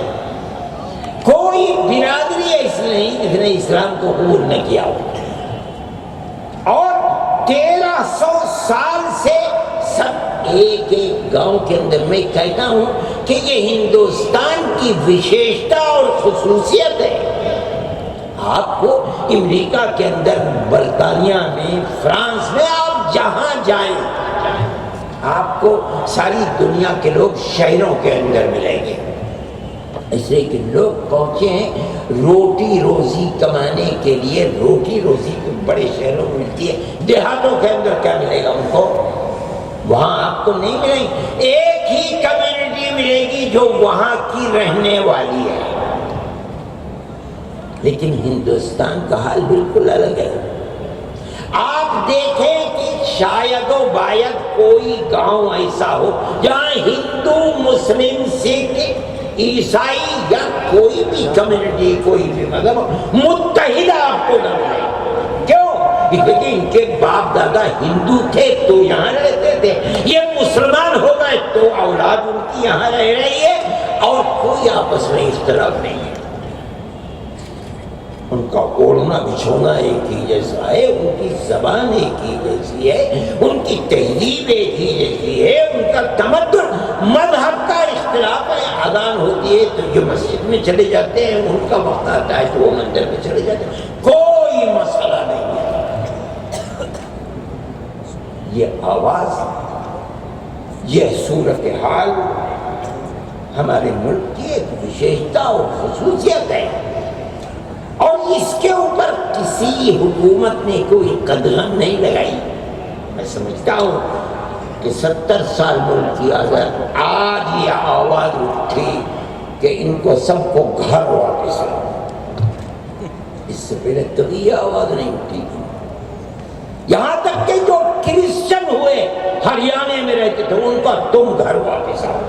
کوئی برادری ایسی نہیں جس نے اسلام کو قبول نہ کیا ہو۔ اور 1300 سال سے سب ایک ایک گاؤں کے اندر، میں کہتا ہوں کہ یہ ہندوستان کی وشیشتا اور خصوصیت ہے۔ آپ کو امریکہ کے اندر، برطانیہ میں، فرانس میں، آپ جہاں جائیں آپ کو ساری دنیا کے لوگ شہروں کے اندر ملیں گے، اس لیے کہ لوگ پہنچے ہیں روٹی روزی کمانے کے لیے۔ روٹی روزی تو بڑے شہروں میں ملتی ہے، دیہاتوں کے اندر کیا ملے گا ان کو؟ وہاں آپ کو نہیں ملے گی، ایک ہی کمیونٹی ملے گی جو وہاں کی رہنے والی ہے۔ لیکن ہندوستان کا حال بالکل الگ ہے۔ آپ دیکھیں کہ شاید و باید کوئی گاؤں ایسا ہو جہاں ہندو، مسلم، سکھ، عیسائی یا کوئی بھی کمیونٹی، کوئی بھی مذہب متحدہ آپ کو نہ ملے۔ کیوں؟ کیونکہ ان کے باپ دادا ہندو تھے تو یہاں رہتے تھے، یہ مسلمان ہو گئے تو اولاد ان کی یہاں رہ رہی ہے، اور کوئی آپس میں اختلاف نہیں ہے۔ ان کا اوڑھنا بچھونا ایک ہی جیسا ہے، ان کی زبان ایک ہی جیسی ہے، ان کی تہذیب ایک ہی جیسی ہے، ان کا تمدن، مذہب کا اختلاف ہے۔ اذان ہوتی ہے تو جو مسجد میں چلے جاتے ہیں، ان کا وقت آتا ہے تو وہ مندر میں چلے جاتے ہیں، کوئی مسئلہ نہیں ہے۔ یہ آواز، یہ صورتحال ہمارے ملک کی ایک وشیشتا اور خصوصیت ہے، اور اس کے اوپر کسی حکومت نے کوئی قدغن نہیں لگائی۔ میں سمجھتا ہوں کہ 70 سال ملک کی آزاد، آج یہ آواز اٹھی کہ ان کو سب کو گھر واپس آؤ۔ اس سے پہلے کبھی یہ آواز نہیں اٹھی تھی۔ یہاں تک کہ جو کرسچن ہوئے ہریانے میں رہتے تھے، ان کا تم گھر واپس آؤ،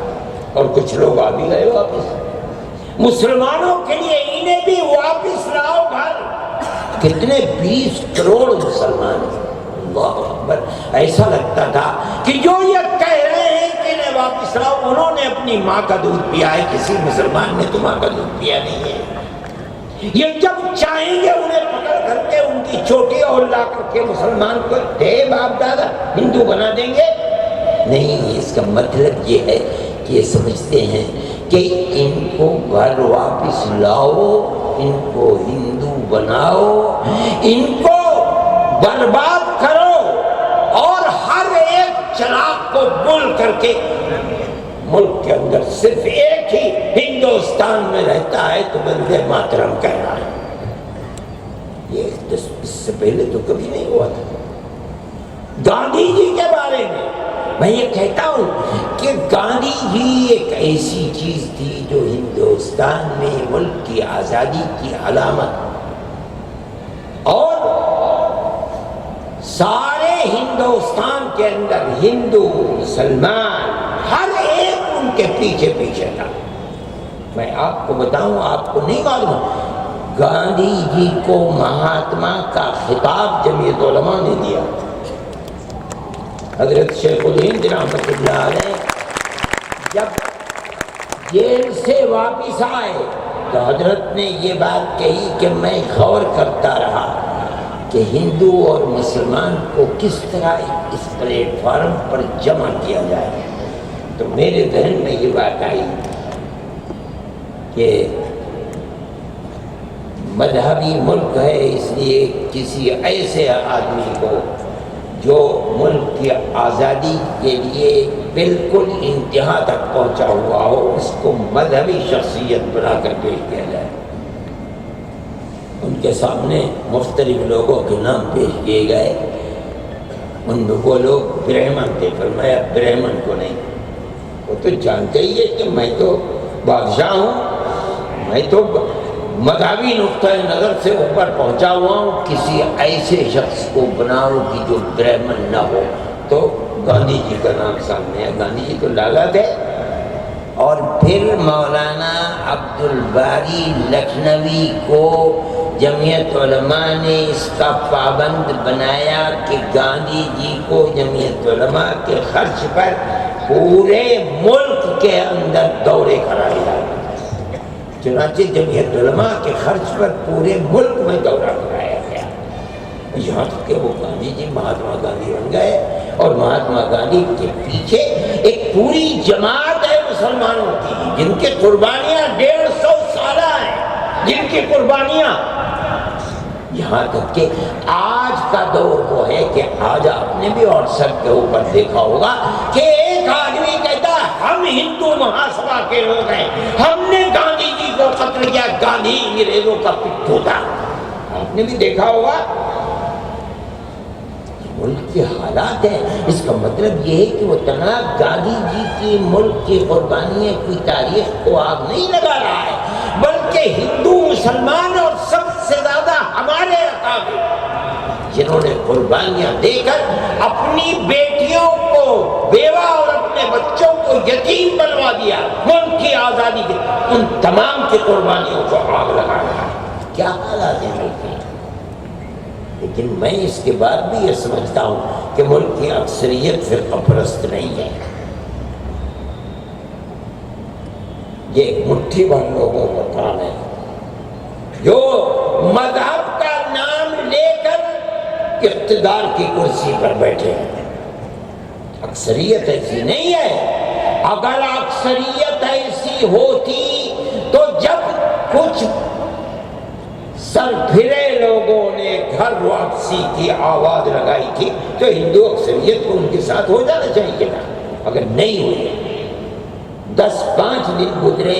اور کچھ لوگ آ بھی گئے واپس۔ مسلمانوں کے لیے انہیں بھی واپس لاؤ گھر۔ کتنے 20 کروڑ مسلمان ہیں۔ اللہ اکبر، ایسا لگتا تھا کہ جو یہ کہہ رہے ہیں کہ انہیں واپس لاؤ، انہوں نے اپنی ماں کا دودھ پیا ہے، کسی مسلمان نے تو ماں کا دودھ پیا نہیں ہے۔ یہ جب چاہیں گے انہیں پکڑ کر کے ان کی چوٹی اور لا کر کے مسلمان کو دے باپ دادا ہندو بنا دیں گے؟ نہیں، اس کا مطلب یہ ہے کہ یہ سمجھتے ہیں کہ ان کو گھر واپس لاؤ، ان کو ہندو بناؤ، ان کو برباد کرو، اور ہر ایک چراغ کو گل کر کے ملک کے اندر صرف ایک ہی ہندوستان میں رہتا ہے تو وندے ماترم کہنا ہے۔ یہ اس سے پہلے تو کبھی نہیں ہوا تھا۔ گاندھی جی کے بارے میں یہ کہتا ہوں کہ گاندھی جی ایک ایسی چیز تھی جو ہندوستان میں ملک کی آزادی کی علامت، اور سارے ہندوستان کے اندر ہندو، مسلمان، ہر ایک ان کے پیچھے پیچھے تھا۔ میں آپ کو بتاؤں، آپ کو نہیں معلوم، گاندھی جی کو مہاتما کا خطاب جمعیت علماء نے دیا۔ حضرت شیخ الہند رحمۃ اللہ علیہ جب جیل سے واپس آئے تو حضرت نے یہ بات کہی کہ میں غور کرتا رہا کہ ہندو اور مسلمان کو کس طرح اس پلیٹ فارم پر جمع کیا جائے، تو میرے ذہن میں یہ بات آئی کہ مذہبی ملک ہے، اس لیے کسی ایسے آدمی کو جو ملک کی آزادی کے لیے بالکل انتہا تک پہنچا ہوا ہو، اس کو مذہبی شخصیت بنا کر پیش کیا جائے۔ ان کے سامنے مختلف لوگوں کے نام پیش کیے گئے، ان میں وہ لوگ برہمن تھے، فرمایا برہمن کو نہیں، وہ تو جانتے ہی ہے کہ میں تو بادشاہ ہوں، میں تو مذہبی نقطۂ نظر سے اوپر پہنچا ہوا ہوں، کسی ایسے شخص کو بناؤ کہ جو برہمن نہ ہو۔ تو گاندھی جی کا نام سامنے ہے، گاندھی جی تو لالا تھے۔ اور پھر مولانا عبد الباری لکھنوی کو جمعیت علماء نے اس کا پابند بنایا کہ گاندھی جی کو جمعیت علماء کے خرچ پر پورے ملک کے اندر دورے کرائے جائے۔ چنانچہ جمعیت علماء کے خرچ پر پورے ملک میں دورہ کرایا گیا، یہاں تک کہ وہ گاندھی جی مہاتما گاندھی بن گئے، اور مہاتما گاندھی کے پیچھے ایک پوری جماعت ہے مسلمانوں کی، جن کی قربانیاں 150 سالہ ہیں، جن کی قربانیاں، یہاں تک کہ آج کا دور وہ ہے کہ آج آپ نے بھی واٹس ایپ کے اوپر دیکھا ہوگا کہ ایک آدمی کہتا ہے ہم ہندو مہاسبھا کے لوگ ہیں، ہم نے گاندھی جی کو قتل کیا، گاندھی انگریزوں کا پٹھو تھا۔ آپ نے بھی دیکھا ہوگا، ملک کے حالات ہیں۔ اس کا مطلب یہ ہے کہ وہ تنہا گاندھی جی کی ملک کی قربانی کوئی تاریخ کو آگ نہیں لگا رہا ہے، بلکہ ہندو، مسلمان اور سب سے زیادہ ہمارے اکابر جنہوں نے قربانیاں دے کر اپنی بیٹیوں کو، بیوہ اور اپنے بچوں کو یتیم بنوا دیا، ملک کی آزادی کی ان تمام کی قربانیوں کو آگ لگایا۔ کیا حالات ہیں ملک کے؟ لیکن میں اس کے بعد بھی یہ سمجھتا ہوں کہ ملک کی اکثریت فرقہ پرست نہیں ہے۔ یہ ایک مٹھی بھر لوگوں کا کام ہے جو مذہب کا نام لے کر اقتدار کی کرسی پر بیٹھے ہیں۔ اکثریت ایسی نہیں ہے۔ اگر اکثریت ایسی ہوتی تو جب کچھ سر پھرے لوگوں نے گھر واپسی کی آواز لگائی تھی تو ہندو اکثریت کو ان کے ساتھ ہو جانا چاہیے تھا، مگر نہیں ہوئے۔ 10-5 دن گزرے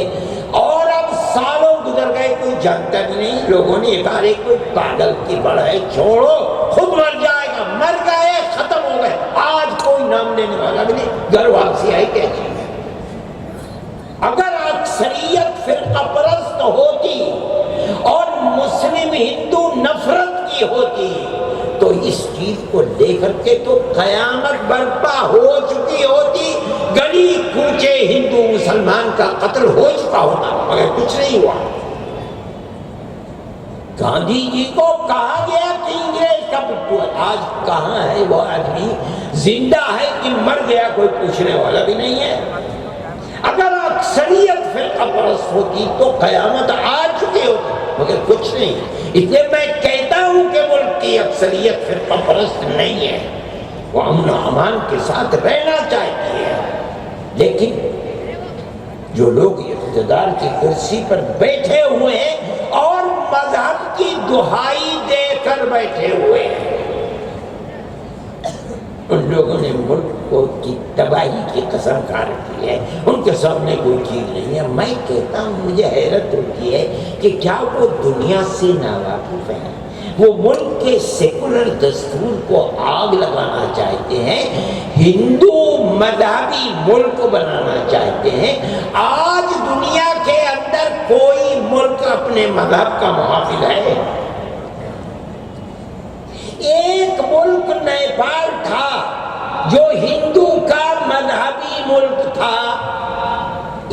اور اب سالوں گزر گئے، کوئی جانتا بھی نہیں۔ لوگوں نے کہا ارے کوئی پاگل کی بڑا ہے، چھوڑو، خود مر جائے گا، مر گئے، ختم ہو گئے، آج کوئی نام لینے والا بھی نہیں، گھر واپسی آئی کیا چیز ہے؟ اگر اکثریت فرقہ پرست ہوتی اور مسلم ہندو نفرت کی ہوتی تو اس چیز کو لے کر کے تو قیامت برپا ہو چکی ہوتی، گلی کوچے ہندو مسلمان کا قتل ہو چکا ہوتا، مگر کچھ نہیں ہوا۔ گاندھی جی کو کہا گیا کہ انگریز کا پٹھو ہے، آج کہاں ہے وہ آدمی؟ زندہ ہے کہ مر گیا کوئی پوچھنے والا بھی نہیں ہے۔ اگر اکثریت فرقہ پرست ہوتی تو قیامت آ چکی ہوتی، مگر کچھ نہیں۔ اس لیے میں کہتا ہوں کہ ملک کی اکثریت فرقہ پرست نہیں ہے، وہ امن و امان کے ساتھ رہنا چاہتی ہے، لیکن جو لوگ اقتدار کی کرسی پر بیٹھے ہوئے ہیں اور مذہب کی دہائی دے کر بیٹھے ہوئے ہیں، ان لوگوں نے ملک کو کی تباہی کی قسم کھا رکھی ہے، ان کے سامنے کوئی چیز نہیں ہے۔ میں کہتا ہوں مجھے حیرت ہوتی ہے کہ کیا وہ دنیا سے ناواقف ہیں؟ وہ ملک کے سیکولر دستور کو آگ لگانا چاہتے ہیں، ہندو مذہبی ملک بنانا چاہتے ہیں۔ آج دنیا کے اندر کوئی ملک اپنے مذہب کا محافظ ہے؟ ایک ملک نیپال تھا جو ہندو کا مذہبی ملک تھا،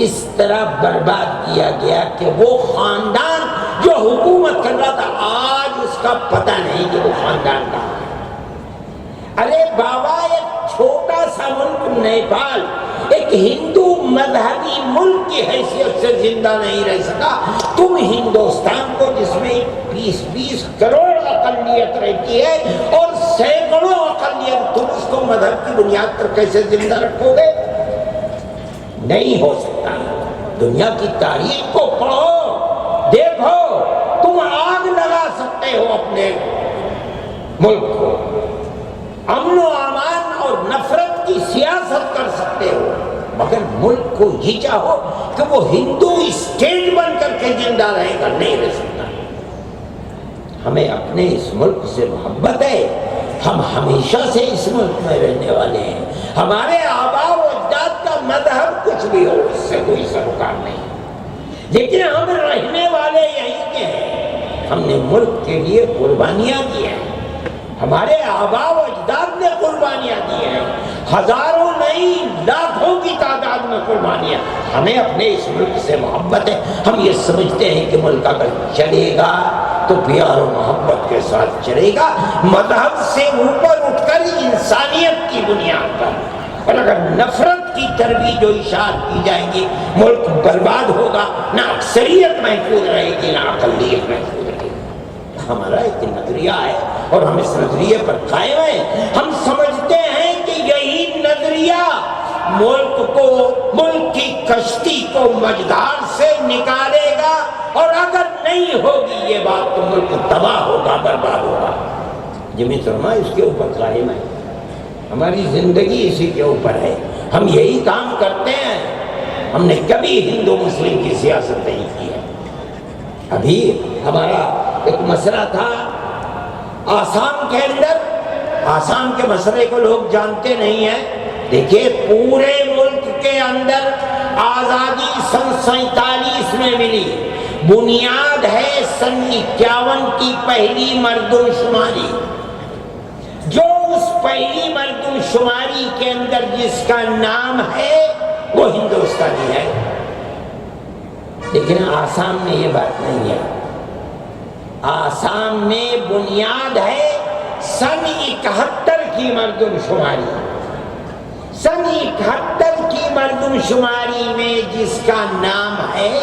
اس طرح برباد کیا گیا کہ وہ خاندان جو حکومت کر رہا تھا آج اس کا پتہ نہیں کہ وہ خاندان کہاں ہے۔ ارے بابا، ایک چھوٹا سا ملک نیپال ایک ہندو مذہبی ملک کی حیثیت سے زندہ نہیں رہ سکا، تم ہندوستان کو جس میں 20 کروڑ اقلیت رہتی ہے اور سینکڑوں اقلیت، تم اس کو مذہب کی بنیاد پر کیسے زندہ رکھو گے؟ نہیں ہو سکتا۔ دنیا کی تاریخ کو پڑھو، دیکھو، تم آگ لگا سکتے ہو اپنے ملک کو، امن و امان اور نفرت کی سیاست کر سکتے ہو، مگر ملک کو یہ چاہو کہ وہ ہندو اسٹیٹ بن کر کے زندہ رہے گا، نہیں رہ سکتا۔ ہمیں اپنے اس ملک سے محبت ہے، ہم ہمیشہ سے اس ملک میں رہنے والے ہیں، ہمارے آباء و اجداد کا مذہب کچھ بھی ہو اس سے کوئی سروکار نہیں، لیکن ہم رہنے والے یہیں کے ہیں۔ ہم نے ملک کے لیے قربانیاں دی ہیں، ہمارے آباء و اجداد نے قربانیاں دی ہیں، ہزاروں نہیں لاکھوں کی تعداد میں قربانیاں۔ ہمیں اپنے اس ملک سے محبت ہے، ہم یہ سمجھتے ہیں کہ ملک اگر چلے گا تو پیار و محبت کے ساتھ چلے گا، مذہب سے اوپر اٹھ کر انسانیت کی بنیاد پر، اور اگر نفرت کی ترویج و اشاعت کی جائے گی ملک برباد ہوگا، نہ اکثریت محفوظ رہے گی نہ اقلیت محفوظ رہے گی۔ ہمارا ایک نظریہ ہے اور ہم اس نظریے پر قائم ہیں۔ ہم سمجھتے ہیں کہ یہی نظریہ ملک کی کشتی کو مجدار سے نکالے گا، اور اگر نہیں ہوگی یہ بات تو ملک تباہ ہوگا، برباد ہوگا۔ جمعیت علماء اس کے اوپر قائم ہے، ہماری زندگی اسی کے اوپر ہے، ہم یہی کام کرتے ہیں، ہم نے کبھی ہندو مسلم کی سیاست نہیں کی ہے۔ ابھی ہمارا ایک مسئلہ تھا آسام کے اندر، آسام کے مسئلے کو لوگ جانتے نہیں ہیں۔ دیکھیے، پورے ملک کے اندر آزادی سن 47 میں ملی، بنیاد ہے سن 51 کی پہلی مردم شماری۔ پہلی مردم شماری کے اندر جس کا نام ہے وہ ہندوستانی ہے، لیکن آسام میں یہ بات نہیں ہے۔ آسام میں بنیاد ہے سن 71 کی مردم شماری۔ سن 71 کی مردم شماری میں جس کا نام ہے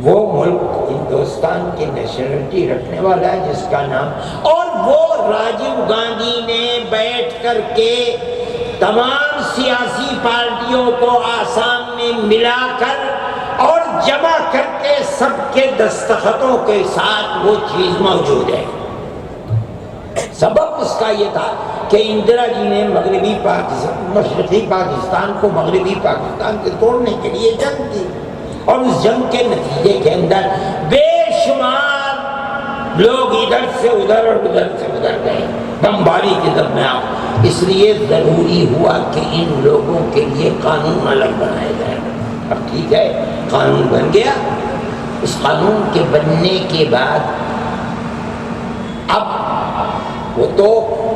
وہ ملک ہندوستان کی نیشنلٹی رکھنے والا ہے جس کا نام، اور وہ راجیو گاندھی نے بیٹھ کر کے تمام سیاسی پارٹیوں کو آسام میں ملا کر اور جمع کر کے سب کے دستخطوں کے ساتھ وہ چیز موجود ہے۔ سبب اس کا یہ تھا کہ اندرا جی نے مغربی پاکستان، مشرقی پاکستان کو مغربی پاکستان کے توڑنے کے لیے جنگ کی، اور اس جنگ کے نتیجے کے اندر بے شمار لوگ ادھر سے ادھر اور ادھر سے ادھر گئے بمباری کے درمیان۔ اس لیے ضروری ہوا کہ ان لوگوں کے لیے قانون الگ بنایا جائے۔ اب ٹھیک ہے، قانون بن گیا۔ اس قانون کے بننے کے بعد اب وہ تو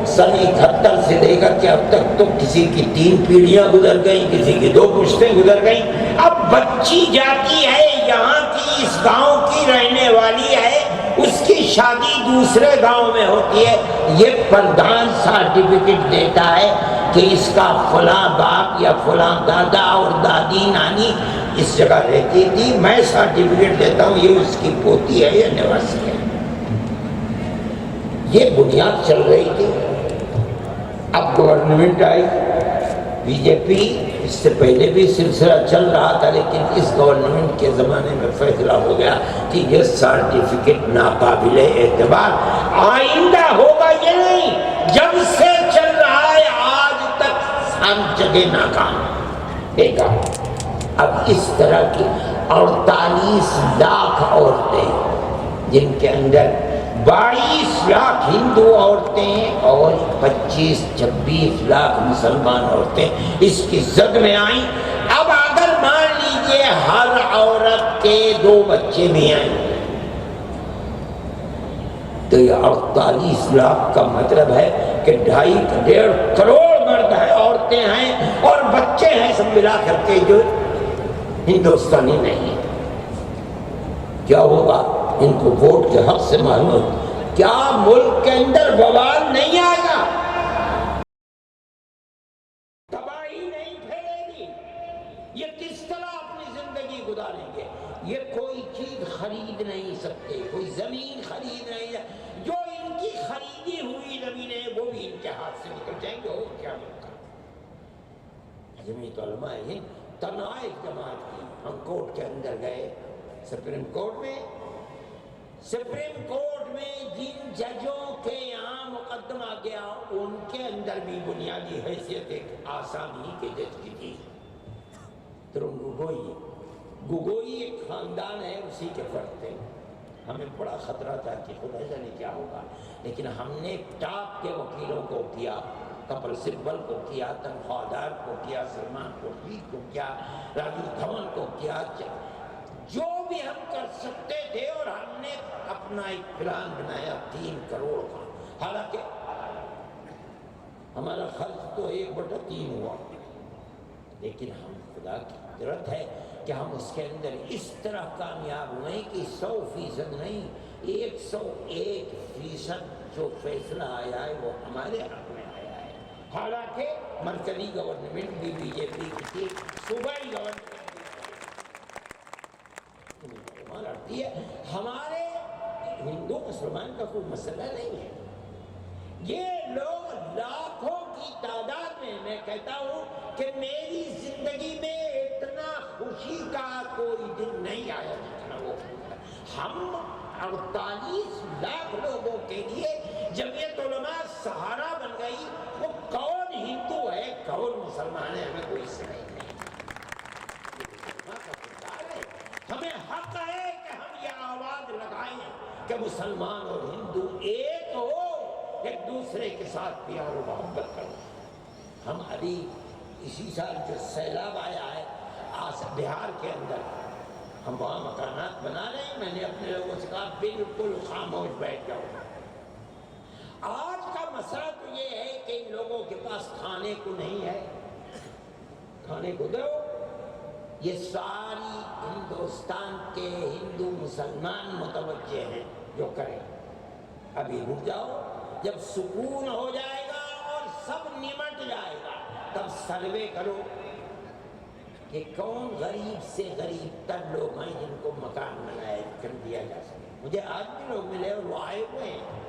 سن 71 سے لے کر کے اب تک تو کسی کی 3 پیڑھیاں گزر گئیں، کسی کی 2 پشتیں گزر گئیں۔ اب بچی جاتی ہے یہاں کی، اس گاؤں کی رہنے والی ہے، اس کی شادی دوسرے گاؤں میں ہوتی ہے، یہ پردھان سرٹیفکیٹ دیتا ہے کہ اس کا فلاں باپ یا فلاں دادا اور دادی نانی اس جگہ رہتی تھی، میں سرٹیفکیٹ دیتا ہوں یہ اس کی پوتی ہے یا نواسی ہے۔ یہ بنیاد چل رہی تھی۔ اب گورنمنٹ آئی بی جے پی، اس سے پہلے بھی سلسلہ چل رہا تھا، لیکن اس گورنمنٹ کے زمانے میں فیصلہ ہو گیا کہ یہ سرٹیفکیٹ ناقابل اعتبار، آئندہ ہوگا یہ نہیں، جب سے چل رہا ہے آج تک ہر جگہ ناکام دیکھا۔ اب اس طرح کی 48 لاکھ عورتیں، جن کے اندر 22 لاکھ ہندو عورتیں اور 25-26 لاکھ مسلمان عورتیں اس کی زد میں آئیں۔ اب اگر مان لیجئے ہر عورت کے 2 بچے بھی آئیں تو یہ 48 لاکھ کا مطلب ہے کہ 2.5 کروڑ مرد ہیں، عورتیں ہیں اور بچے ہیں، سب ملا کر کے جو ہندوستانی نہیں ہیں۔ کیا ہوگا؟ ان کو ووٹ کے حق سے محروم، کیا ملک کے اندر بوال نہیں آئے گا؟ تباہی نہیں پھیلے گی؟ یہ کس طرح اپنی زندگی گزاریں گے؟ یہ کوئی چیز خرید نہیں سکتے، کوئی زمین خرید نہیں سکتے، جو ان کی خریدی ہوئی زمینیں وہ بھی ان کے ہاتھ سے نکل جائیں گے، اور کیا ملتا؟ جمعیت علماء ہند تنہا ایک جماعت کی، ہم کورٹ کے اندر گئے، سپریم کورٹ میں جن ججوں کے یہاں مقدمہ گیا ان کے اندر بھی بنیادی حیثیت ایک آسامی کے جج کی تھی، ترنگ گگوئی ایک خاندان ہے، اسی کے فرد تھے۔ ہمیں بڑا خطرہ تھا کہ خدا جانے کیا ہوگا، لیکن ہم نے ٹاپ کے وکیلوں کو کیا، کپل سبل کو کیا، تنخواہ دار کو کیا، سلمان خورشید کو کیا، راجیو دھون کو کیا، جو بھی ہم کر سکتے تھے، اور ہم نے اپنا ایک پلان بنایا 3 کروڑ کا، حالانکہ ہمارا خرچ تو 1/3 ہوا، لیکن ہم خدا کی قدرت ہے کہ ہم اس کے اندر اس طرح کامیاب ہوئے کہ 100% نہیں، 101% جو فیصلہ آیا ہے وہ ہمارے حق میں آیا ہے۔ حالانکہ مرکزی گورنمنٹ بھی بی جے پی کی تھی، صوبائی گورنمنٹ لڑتی ہے، ہمارے ہندو مسلمان کا کوئی مسئلہ نہیں ہے۔ یہ لوگ لاکھوں کی تعداد میں کہتا ہوں کہ میری زندگی میں اتنا خوشی کا کوئی دن نہیں آیا جتنا وہ ہم 48 لاکھ لوگوں کے لیے جمعیت علماء سہارا بن گئی۔ وہ کون ہندو ہے کون مسلمان ہے ہمیں کوئی سمجھ نہیں، ہمیں حق ہے کہ ہم یہ آواز لگائیں کہ مسلمان اور ہندو ایک ہو، ایک دوسرے کے ساتھ پیار و محبت کرو۔ ہم ابھی اسی سال جو سیلاب آیا ہے بہار کے اندر، ہم وہاں مکانات بنا رہے ہیں، میں نے اپنے لوگوں سے کہا بالکل خاموش بیٹھ جاؤ۔ آج کا مسئلہ تو یہ ہے کہ ان لوگوں کے پاس کھانے کو نہیں ہے، کھانے کو دو۔ یہ ساری ہندوستان کے ہندو مسلمان متوجہ ہیں جو کریں۔ ابھی رک جاؤ، جب سکون ہو جائے گا اور سب نمٹ جائے گا تب سروے کرو کہ کون غریب سے غریب تر لوگ ہیں جن کو مکان بنایا کر دیا جا سکے۔ مجھے آج بھی لوگ ملے اور وہ آئے ہوئے ہیں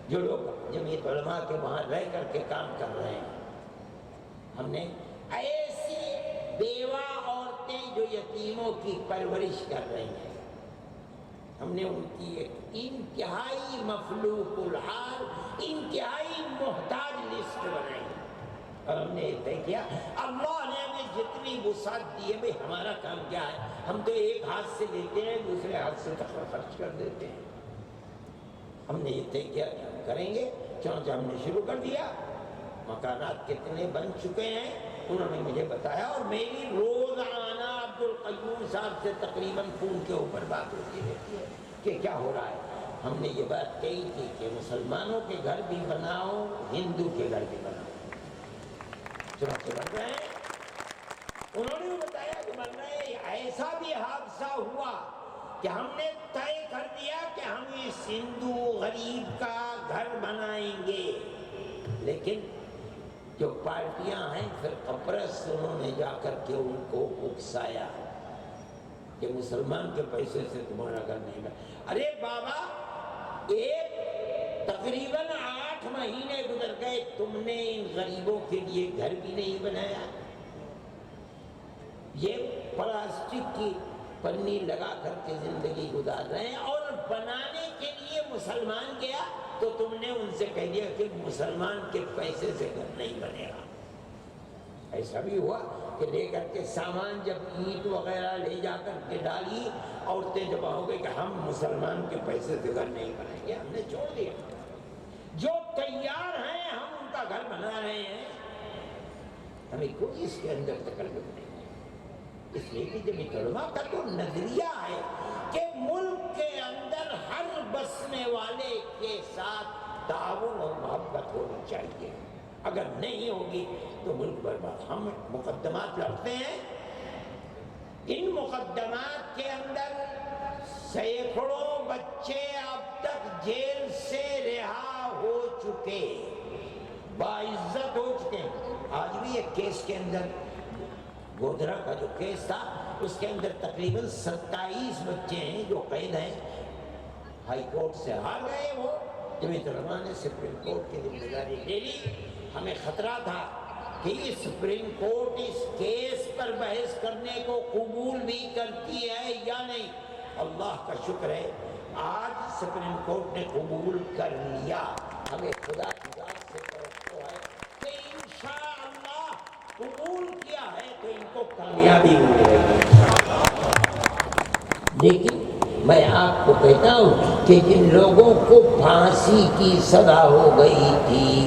جو لوگ جمعیت علماء کے وہاں رہ کر کے کام کر رہے ہیں۔ ہم نے ایسی بیوہ عورتیں جو یتیموں کی پرورش کر رہی ہیں، ہم نے ان کی ایک انتہائی مفلوق الحال، انتہائی محتاج لسٹ بنائی اور ہم نے یہ طے کیا اللہ نے ہمیں جتنی وسعت دی ہے، بھئی ہمارا کام کیا ہے؟ ہم تو ایک ہاتھ سے لیتے ہیں دوسرے ہاتھ سے خرچ کر دیتے ہیں۔ ہم نے یہ طے کیا کہ ہم کریں گے، چنانچہ ہم نے شروع کر دیا۔ مکانات کتنے بن چکے ہیں انہوں نے مجھے بتایا، اور میری روزانہ عبد القیوم صاحب سے تقریباً فون کے اوپر بات ہوتی رہتی ہے کہ کیا ہو رہا ہے۔ ہم نے یہ بات کہی تھی کہ مسلمانوں کے گھر بھی بناؤ، ہندو کے گھر بھی بناؤ، چنانچہ بن رہے ہیں۔ انہوں نے بتایا کہ بن رہے ہیں۔ ایسا بھی حادثہ ہوا کہ ہم نے طے کر دیا کہ ہم اس ہندو غریب کا گھر بنائیں گے، لیکن جو پارٹیاں ہیں پھر قبرص انہوں نے جا کر کے ان کو اکسایا کہ مسلمان کے پیسے سے تمہارا گھر نہیں بنا۔ ارے بابا، ایک تقریباً 8 مہینے گزر گئے، تم نے ان غریبوں کے لیے گھر بھی نہیں بنایا۔ یہ پلاسٹک کی پنی لگا کر کے زندگی گزار رہے ہیں، اور بنانے کے لیے مسلمان گیا تو تم نے ان سے کہہ دیا کہ مسلمان کے پیسے سے گھر نہیں بنے گا۔ ایسا بھی ہوا کہ لے کر کے سامان جب اینٹ وغیرہ لے جا کر کے ڈالی، عورتیں جمع ہو گئی کہ ہم مسلمان کے پیسے سے گھر نہیں بنائیں گے، ہم نے چھوڑ دیا۔ جو تیار ہیں ہم ان کا گھر بنا رہے ہیں، ہمیں کوئی اس کے اندر تکلف نہیں۔ اس لیے کہ جمعیت علماء کا تو نظریہ ہے کہ ملک کے اندر ہر بسنے والے کے ساتھ تعاون اور محبت ہونی چاہیے، اگر نہیں ہوگی تو ملک برباد۔ ہم مقدمات لڑتے ہیں، ان مقدمات کے اندر سینکڑوں بچے اب تک جیل سے رہا ہو چکے، باعزت ہو چکے۔ آج بھی ایک کیس کے اندر، گودھرا کا جو کیس تھا، اس کے اندر تقریباً 27 بچے ہیں جو قید ہیں۔ ہائی کورٹ سے ہار گئے وہ، جمعیت علماء نے سپریم کورٹ کی ذمہ داری لے لی۔ ہمیں خطرہ تھا کہ یہ سپریم کورٹ اس کیس پر بحث کرنے کو قبول بھی کرتی ہے یا نہیں۔ اللہ کا شکر ہے آج سپریم کورٹ نے قبول کر لیا۔ ہمیں خدا کی ذات سے توقع ہے کہ انشاءاللہ قبول کیا ہے تو ان کو کامیابی ملے گی۔ لیکن میں آپ کو کہتا ہوں کہ جن لوگوں کو پھانسی کی سزا ہو گئی تھی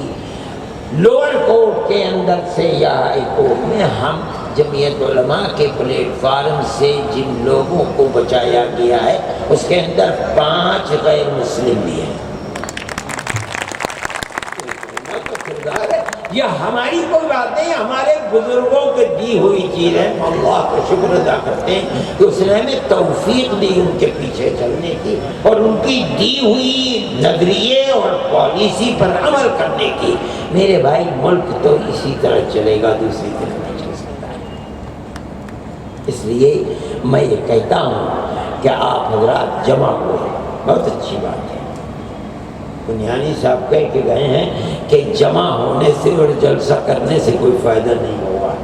لوور کورٹ کے اندر سے یا ہائی کورٹ میں، ہم جمعیت علماء کے پلیٹ فارم سے جن لوگوں کو بچایا گیا ہے اس کے اندر 5 غیر مسلم بھی ہیں۔ یہ ہماری کوئی بات نہیں، ہمارے بزرگوں کے دی ہوئی چیز ہے۔ اللہ کا شکر ادا کرتے ہیں کہ اس نے ہمیں توفیق دی ان کے پیچھے چلنے کی اور ان کی دی ہوئی نظریے اور پالیسی پر عمل کرنے کی۔ میرے بھائی، ملک تو اسی طرح چلے گا، دوسری طرح نہیں چل سکتا ہے۔ اس لیے میں یہ کہتا ہوں کہ آپ حضرات جمع ہوئے، بہت اچھی بات ہے۔ بنیانی صاحب کہہ کے گئے ہیں کہ جمع ہونے سے اور جلسہ کرنے سے کوئی فائدہ نہیں ہوگا۔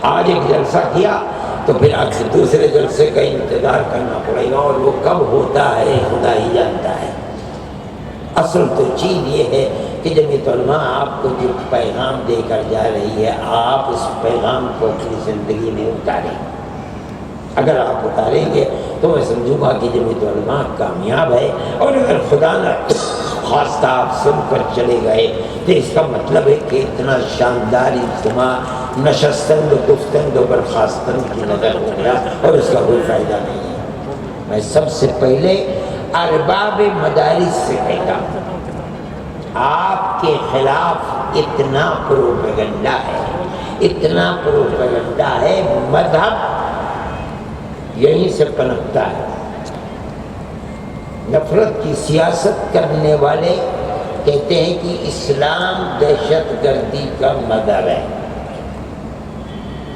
آج ایک جلسہ کیا تو پھر آج دوسرے جلسے کا انتظار کرنا پڑے گا، اور وہ کب ہوتا ہے خدا ہی جانتا ہے۔ اصل تو چیز یہ ہے کہ جمعیت علماء آپ کو جو پیغام دے کر جا رہی ہے، آپ اس پیغام کو اپنی زندگی میں اتاریں۔ اگر آپ اتاریں گے تو میں سمجھوں گا کہ جمعیت علماء کامیاب ہے، اور اگر خدا نہ خواستہ آپ سن کر چلے گئے تو اس کا مطلب ہے کہ اتنا شاندار اجتماع نشستند و گفتند و برخاستند کی نظر ہو گیا، اور اس کا کوئی فائدہ نہیں ہے۔ میں سب سے پہلے ارباب مدارس سے کہتا ہوں آپ کے خلاف اتنا پروپیگنڈا ہے، اتنا پروپیگنڈا ہے، مذہب یہیں سے پنپتا ہے۔ نفرت کی سیاست کرنے والے کہتے ہیں کہ اسلام دہشت گردی کا مذہب ہے،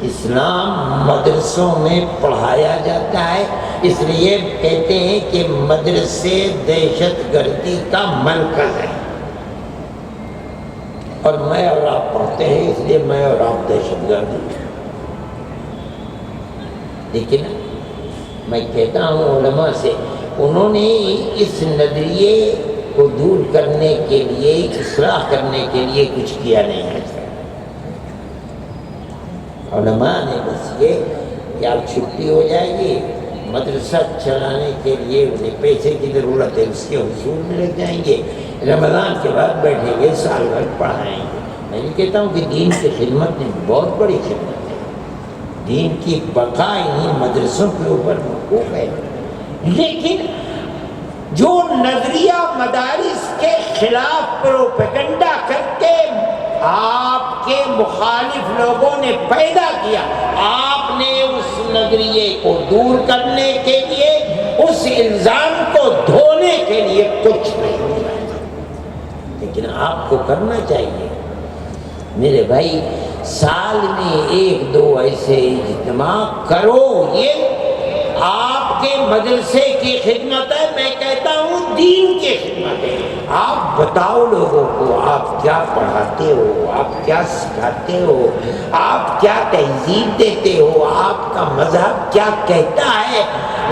اسلام مدرسوں میں پڑھایا جاتا ہے، اس لیے کہتے ہیں کہ مدرسے دہشت گردی کا مرکز ہے، اور میں اور آپ پڑھتے ہیں اس لیے میں اور آپ دہشت گردی۔ لیکن میں کہتا ہوں علماء سے، انہوں نے اس نظریے کو دور کرنے کے لیے، اصلاح کرنے کے لیے کچھ کیا نہیں ہے۔ علماء نے بس یہ کہ اب چھٹی ہو جائے گی، مدرسہ چلانے کے لیے انہیں پیسے کی ضرورت ہے، اس کے حصول میں لگ جائیں گے، رمضان کے بعد بیٹھیں گے، سال بھر پڑھائیں گے۔ میں نہیں کہتا ہوں کہ دین کی خدمت میں بہت بڑی خدمت ہے، دین کی بقا انہیں مدرسوں کے اوپر موقوف ہے، لیکن جو نظریہ مدارس کے خلاف پروپیگنڈا کر کے آپ کے مخالف لوگوں نے پیدا کیا، آپ نے اس نظریے کو دور کرنے کے لیے، اس الزام کو دھونے کے لیے کچھ نہیں کیا، لیکن آپ کو کرنا چاہیے۔ میرے بھائی، سال میں 1-2 ایسے اجتماع کرو، یہ آپ کے مدرسے کی خدمت ہے، میں کہتا ہوں دین کی خدمت ہے۔ آپ بتاؤ لوگوں کو آپ کیا پڑھاتے ہو، آپ کیا سکھاتے ہو، آپ کیا تہذیب دیتے ہو، آپ کا مذہب کیا کہتا ہے،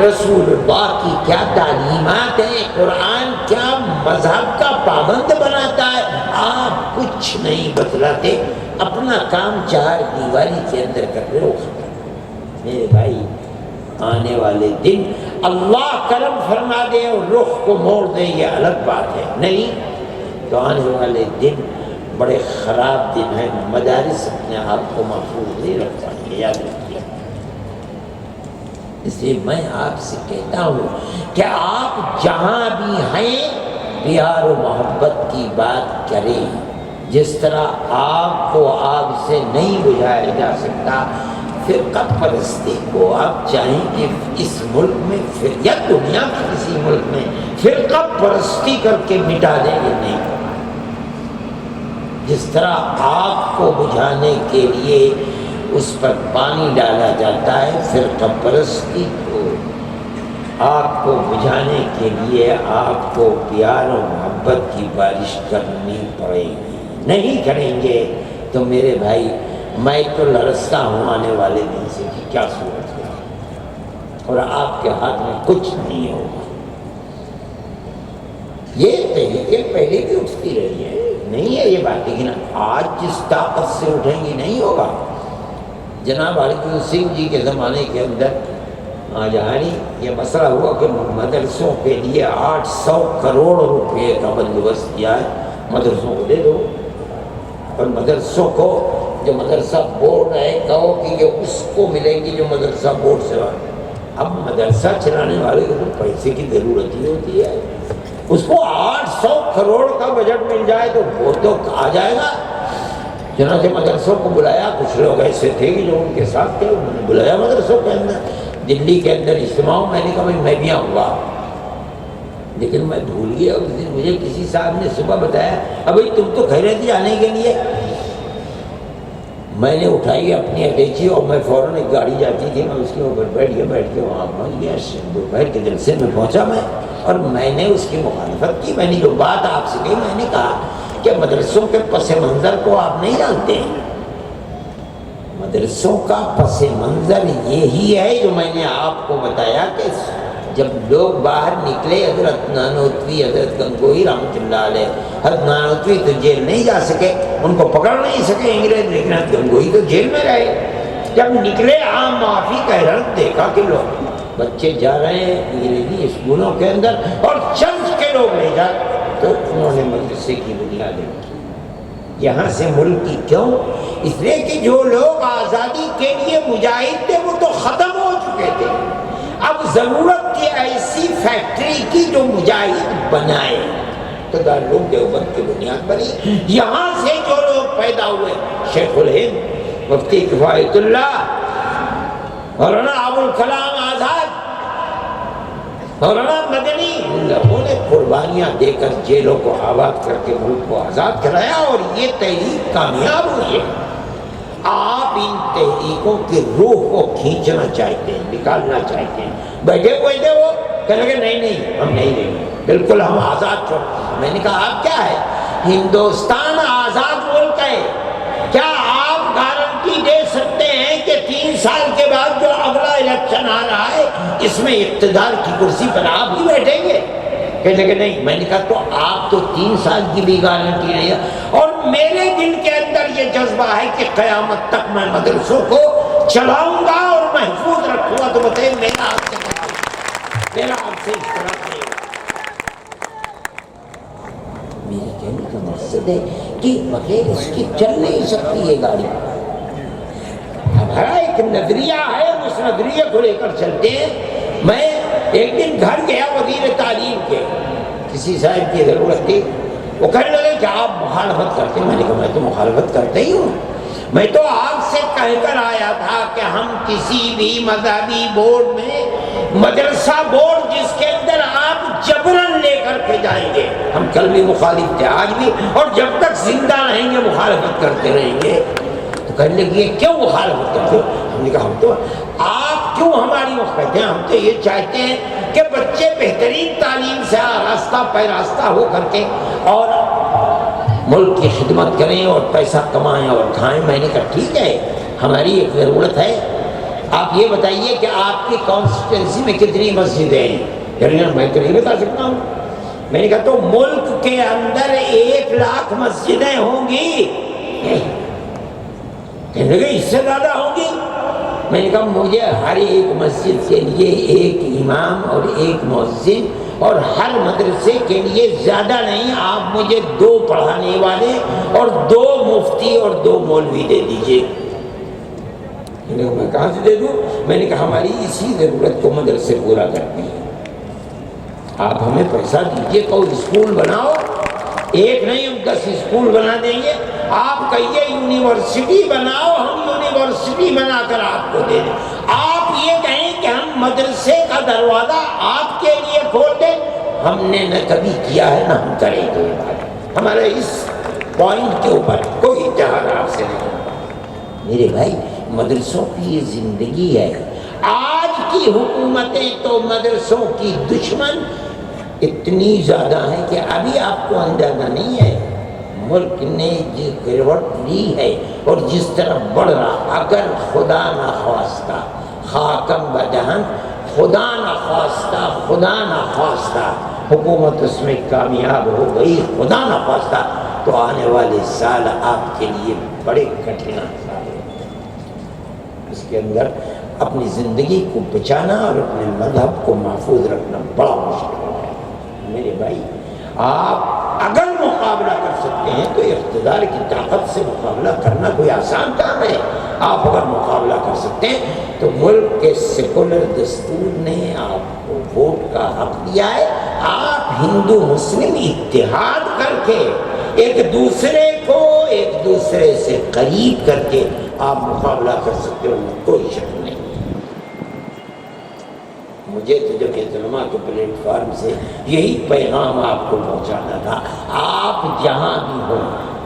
رسول اللہ کی کیا تعلیمات ہیں، قرآن کیا مذہب کا پابند بناتا ہے۔ آپ کچھ نہیں بتلاتے، اپنا کام 4 دیواری کے اندر کر رہے ہو۔ میرے بھائی، آنے والے دن اللہ کرم فرما دے اور رخ کو موڑ دے، یہ الگ بات ہے، نہیں تو آنے والے دن بڑے خراب دن ہیں۔ مدارس اپنے آپ کو محفوظ نہیں رکھ پائیں گے، یاد رکھیے۔ اس لیے میں آپ سے کہتا ہوں کہ آپ جہاں بھی ہیں پیار و محبت کی بات کریں، جس طرح آگ کو آگ سے نہیں بجھایا جا سکتا، فرقہ پرستی کو آپ چاہیں کہ اس ملک میں یا دنیا کے کسی ملک میں فرقہ پرستی کر کے مٹا دیں گے، نہیں۔ جس طرح آگ کو بجھانے کے لیے اس پر پانی ڈالا جاتا ہے، فرقہ پرستی کو آگ کو بجھانے کے لیے آپ کو پیار و محبت کی بارش کرنی پڑے گی۔ نہیں کریں گے تو میرے بھائی، میں تو لرزتا ہوں آنے والے دن سے کہ کیا صورت ہے، اور آپ کے ہاتھ میں کچھ نہیں ہوگا۔ یہ تحریکیں پہلے بھی اٹھتی رہی ہے، نہیں ہے یہ بات، لیکن آج جس طاقت سے اٹھیں گی نہیں ہوگا۔ جناب علی سنگھ جی کے زمانے کے اندر آجاری یہ مسئلہ ہوا کہ مدرسوں کے لیے 800 کروڑ روپے کا بندوبست کیا ہے، مدرسوں کو دے دو، اور مدرسوں کو جو مدرسہ بورڈ ہے کہو کہ یہ اس کو ملیں گی جو مدرسہ بورڈ سے آئے۔ اب مدرسہ چلانے والے کو پیسے کی ضرورت ہی ہوتی ہے، اس کو 800 کروڑ کا بجٹ مل جائے تو وہ تو آ جائے گا۔ چنانچہ مدرسوں کو بلایا، کچھ لوگ ایسے تھے کہ جو ان کے ساتھ تھے، انہوں نے بلایا مدرسوں کے اندر، دلی کے اندر اجتماع، میں نے کہا بھائی میں بھی آؤں گا، لیکن میں بھول گیا اس دن، مجھے کسی صاحب نے صبح بتایا ابھی تم تو کہہ رہے تھے آنے کے لیے۔ میں نے اٹھائی اپنی اٹیچی اور میں فوراً ایک گاڑی جاتی تھی، میں اس کے اوپر بیٹھ کے وہاں پہنچ گیا، دوپہر کے جلسے میں پہنچا میں، اور میں نے اس کی مخالفت کی۔ میں نے جو بات آپ سے کہی، میں نے کہا کہ مدرسوں کے پس منظر کو آپ نہیں جانتے ہیں، مدرسوں کا پس منظر یہی ہے جو میں نے آپ کو بتایا کہ جب لوگ باہر نکلے، حضرت نانوتوی، حضرت گنگوئی رحمۃ اللہ علیہ، حضرت نانوتوی تو جیل نہیں جا سکے، ان کو پکڑ نہیں سکے انگریز، لیکن حضرت گنگوئی تو جیل میں رہے۔ جب نکلے عام معافی کا اعلان، دیکھا کہ لوگ بچے جا رہے ہیں انگریزی اسکولوں کے اندر اور چند کے لوگ لے جا، تو انہوں نے مدرسے کی بنیاد رکھی۔ یہاں سے ملک کی کیوں؟ اس لیے کہ جو لوگ آزادی کے لیے مجاہد تھے وہ تو ختم ہو چکے تھے، اب ضرورت تھی ایسی فیکٹری کی جو مجاہد بنائے، اقتدار لوگ دیوبند کی بنیاد بنی، یہاں سے جو لوگ پیدا ہوئے، شیخ الہند مفتی کفایت اللہ، مولانا ابوالکلام آزاد، مولانا مدنی، ان لوگوں نے قربانیاں دے کر جیلوں کو آباد کر کے ملک کو آزاد کرایا، اور یہ تحریک کامیاب ہوئی ہے۔ آپ ان تحریکوں کی روح کو کھینچنا چاہتے ہیں، نکالنا چاہتے ہیں، بیٹھے ہوئے تھے وہ کہنے لگے نہیں ہم نہیں لیں گے، بالکل ہم آزاد چھوڑ۔ میں نے کہا آپ کیا ہے، ہندوستان آزاد ملک ہے، کیا آپ گارنٹی دے سکتے ہیں کہ 3 سال کے بعد جو اگلا الیکشن آ رہا ہے اس میں اقتدار کی کرسی پر آپ ہی بیٹھیں گے؟ کہنے لگے نہیں۔ میں نے کہا تو آپ تو 3 سال کی بھی گارنٹی نہیں ہے، اور میرے دل کے اندر یہ جذبہ ہے کہ قیامت تک میں مدرسوں کو چلاؤں گا اور محفوظ رکھوں گا، تو بتائیے میرا آپ سے میرا آپ سے اس طرح نہیں ہوگا۔ میرے کہنے کا مقصد ہے کہ بغیر اس کی چل نہیں سکتی یہ گاڑی۔ ہمارا ایک نظریہ ہے، اس نظریے کو لے کر چلتے ہیں۔ میں ایک دن گھر گیا وزیر تعلیم کے، کسی صاحب کی ضرورت تھی، وہ کہنے لگے کہ آپ مخالفت کرتے ہیں۔ میں نے کہا میں تو مخالفت کرتا ہی ہوں، میں تو آپ سے کہہ کر آیا تھا کہ ہم کسی بھی مذہبی بورڈ میں، مدرسہ بورڈ جس کے اندر آپ جبرن لے کر کے جائیں گے، ہم کل بھی مخالف تھے آج بھی، اور جب تک زندہ رہیں گے مخالفت کرتے رہیں گے۔ تو کہنے لگے کیوں مخالفت کرتے ہو؟ ہم نے کہا ہم تو آپ کیوں ہماری مخالفت ہیں، ہم تو یہ چاہتے ہیں کہ بچے بہترین تعلیم سے آراستہ پیراستہ ہو کر کے اور ملک کی خدمت کریں اور پیسہ کمائیں اور کھائیں۔ میں نے کہا ٹھیک ہے، ہماری ایک ضرورت ہے، آپ یہ بتائیے کہ آپ کی کانسٹیٹوینسی میں کتنی مسجدیں ہیں؟ میں تو نہیں بتا سکتا ہوں۔ میں نے کہا تو ملک کے اندر 1 لاکھ مسجدیں ہوں گی؟ کہنے لگے اس سے زیادہ ہوں گی۔ میں نے کہا مجھے ہر ایک مسجد کے لیے 1 امام اور 1 مؤذن، اور ہر مدرسے کے لیے زیادہ نہیں، آپ مجھے 2 پڑھانے والے اور 2 مفتی اور 2 مولوی دے دیجئے۔ میں کہاں سے دے دوں؟ میں نے کہا ہماری اسی ضرورت کو مدرسے پورا کرتے ہیں، آپ ہمیں پیسہ دیجئے، کوئی اسکول بناؤ، 1 نہیں ہم 10 اسکول بنا دیں گے، آپ کہیے یونیورسٹی بناؤ، ہم یونیورسٹی بنا کر آپ کو دے دیں، آپ یہ کہیں کہ ہم مدرسے کا دروازہ آپ کے لیے کھول دیں، ہم نے نہ کبھی کیا ہے نہ ہم کریں گے یہ بات، ہمارے اس پوائنٹ کے اوپر کوئی اتحاد آپ سے نہیں۔ میرے بھائی مدرسوں کی یہ زندگی ہے، آج کی حکومتیں تو مدرسوں کی دشمن اتنی زیادہ ہیں کہ ابھی آپ کو اندازہ نہیں ہے ملک نے جس گروٹ لی ہے اور جس طرح بڑھ رہا، اگر خدا نخواستہ خاکم بدہن، خدا نخواستہ حکومت اس میں کامیاب ہو گئی، خدا نخواستہ، تو آنے والے سال آپ کے لیے بڑے کٹھن سال ہیں۔ اس کے اندر اپنی زندگی کو بچانا اور اپنے مذہب کو محفوظ رکھنا بڑا مشکل ہے۔ میرے بھائی آپ اگر مقابلہ کر سکتے ہیں تو اقتدار کی طاقت سے مقابلہ کرنا کوئی آسان کام ہے۔ آپ اگر مقابلہ کر سکتے ہیں تو ملک کے سیکولر دستور نے آپ کو ووٹ کا حق دیا ہے، آپ ہندو مسلم اتحاد کر کے ایک دوسرے سے قریب کر کے آپ مقابلہ کر سکتے ہو، کوئی شک نہیں۔ مجھے تو جمعیت علماء کے پلیٹ فارم سے یہی پیغام آپ کو پہنچانا تھا، آپ جہاں بھی ہوں،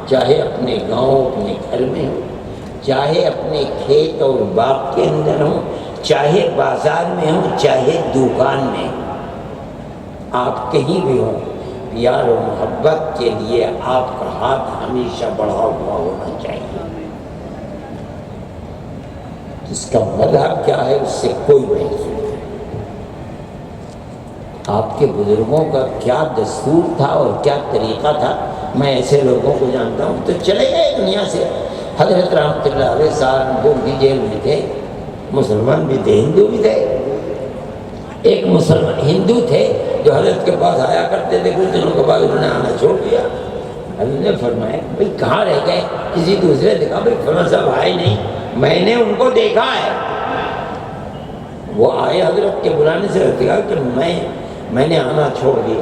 چاہے اپنے گاؤں اپنے گھر میں ہوں، چاہے اپنے کھیت اور باغ کے اندر ہوں، چاہے بازار میں ہوں، چاہے دکان میں، آپ کہیں بھی ہوں، پیار و محبت کے لیے آپ کا ہاتھ ہمیشہ بڑھا ہوا ہونا چاہیے۔ جس کا مذہب کیا ہے اس سے کوئی بحث نہیں۔ آپ کے بزرگوں کا کیا دستور تھا اور کیا طریقہ تھا، میں ایسے لوگوں کو جانتا ہوں تو چلے گئے دنیا سے۔ حضرت رحمۃ اللہ علیہ سہارنپور کی جیل میں تھے، مسلمان بھی تھے ہندو بھی تھے۔ ایک مسلمان ہندو تھے جو حضرت کے پاس آیا کرتے تھے، کچھ دنوں کے بعد انہوں نے آنا چھوڑ دیا۔ حضرت نے فرمایا بھائی کہاں رہ گئے؟ کسی دوسرے نے کہا بھائی فلاں صاحب آئے نہیں، میں نے ان کو دیکھا ہے۔ وہ آئے حضرت کے بلانے سے، کہا کہ میں نے آنا چھوڑ دیا۔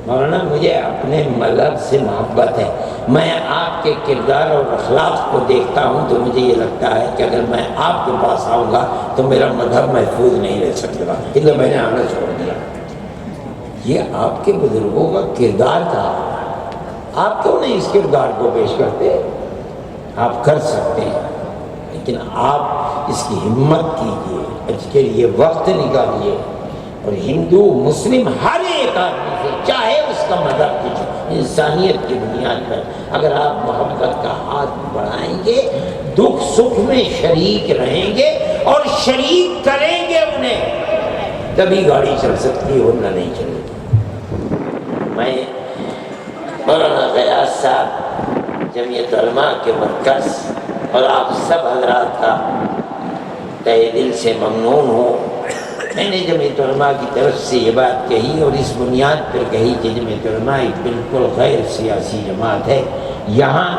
مولانا مجھے اپنے مذہب سے محبت ہے، میں آپ کے کردار اور اخلاق کو دیکھتا ہوں تو مجھے یہ لگتا ہے کہ اگر میں آپ کے پاس آؤں گا تو میرا مذہب محفوظ نہیں رہ سکتا، اس لیے میں نے آنا چھوڑ دیا۔ یہ آپ کے بزرگوں کا کردار تھا، آپ کیوں نہیں اس کردار کو پیش کرتے؟ آپ کر سکتے ہیں، لیکن آپ اس کی ہمت کیجیے، اس کے لیے وقت نکالیے، اور ہندو مسلم ہر ایک آدمی سے، چاہے اس کا مذہب کچھ، انسانیت کی بنیاد پر اگر آپ محبت کا ہاتھ بڑھائیں گے، دکھ سکھ میں شریک رہیں گے اور شریک کریں گے انہیں، تبھی گاڑی چل سکتی ہے ورنہ نہیں چلے گی۔ میں مولانا غیاث صاحب جمعیت علماء کے مرکز اور آپ سب حضرات کا تہ دل سے ممنون ہوں۔ میں نے جمعیت علماء کی طرف سے یہ بات کہی اور اس بنیاد پر کہی کہ جمعیت علماء ایک بالکل غیر سیاسی جماعت ہے، یہاں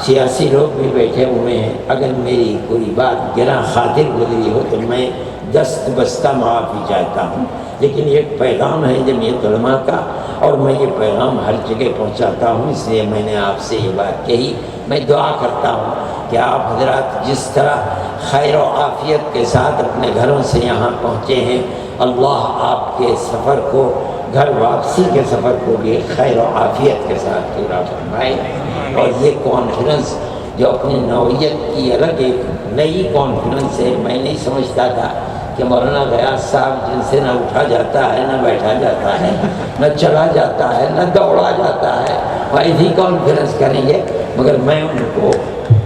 سیاسی لوگ بھی بیٹھے ہوئے ہیں، اگر میری کوئی بات گراں خاطر گزری ہو تو میں دست بستہ معافی چاہتا ہوں، لیکن ایک پیغام ہے جمعیت علماء کا اور میں یہ پیغام ہر جگہ پہنچاتا ہوں، اس لیے میں نے آپ سے یہ بات کہی۔ میں دعا کرتا ہوں کہ آپ حضرات جس طرح خیر و عافیت کے ساتھ اپنے گھروں سے یہاں پہنچے ہیں، اللہ آپ کے سفر کو، گھر واپسی کے سفر کو بھی خیر و عافیت کے ساتھ پورا فرمائے، اور یہ کانفرنس جو اپنی نوعیت کی الگ ایک نئی کانفرنس ہے، میں نہیں سمجھتا تھا کہ مولانا غیاث صاحب جن سے نہ اٹھا جاتا ہے نہ بیٹھا جاتا ہے نہ چلا جاتا ہے نہ دوڑا جاتا ہے، وہ ایسی کانفرنس کریں گے، مگر میں ان کو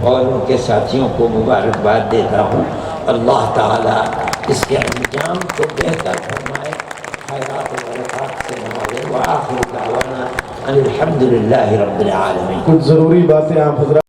اور ان کے ساتھیوں کو مبارکباد دیتا ہوں۔ اللہ تعالیٰ اس کے انجام کو بہتر فرمائے، خیرات و برکات سے نوازے، وآخر دعوانا ان الحمدللہ رب العالمین۔ کچھ ضروری باتیں آپ حضرات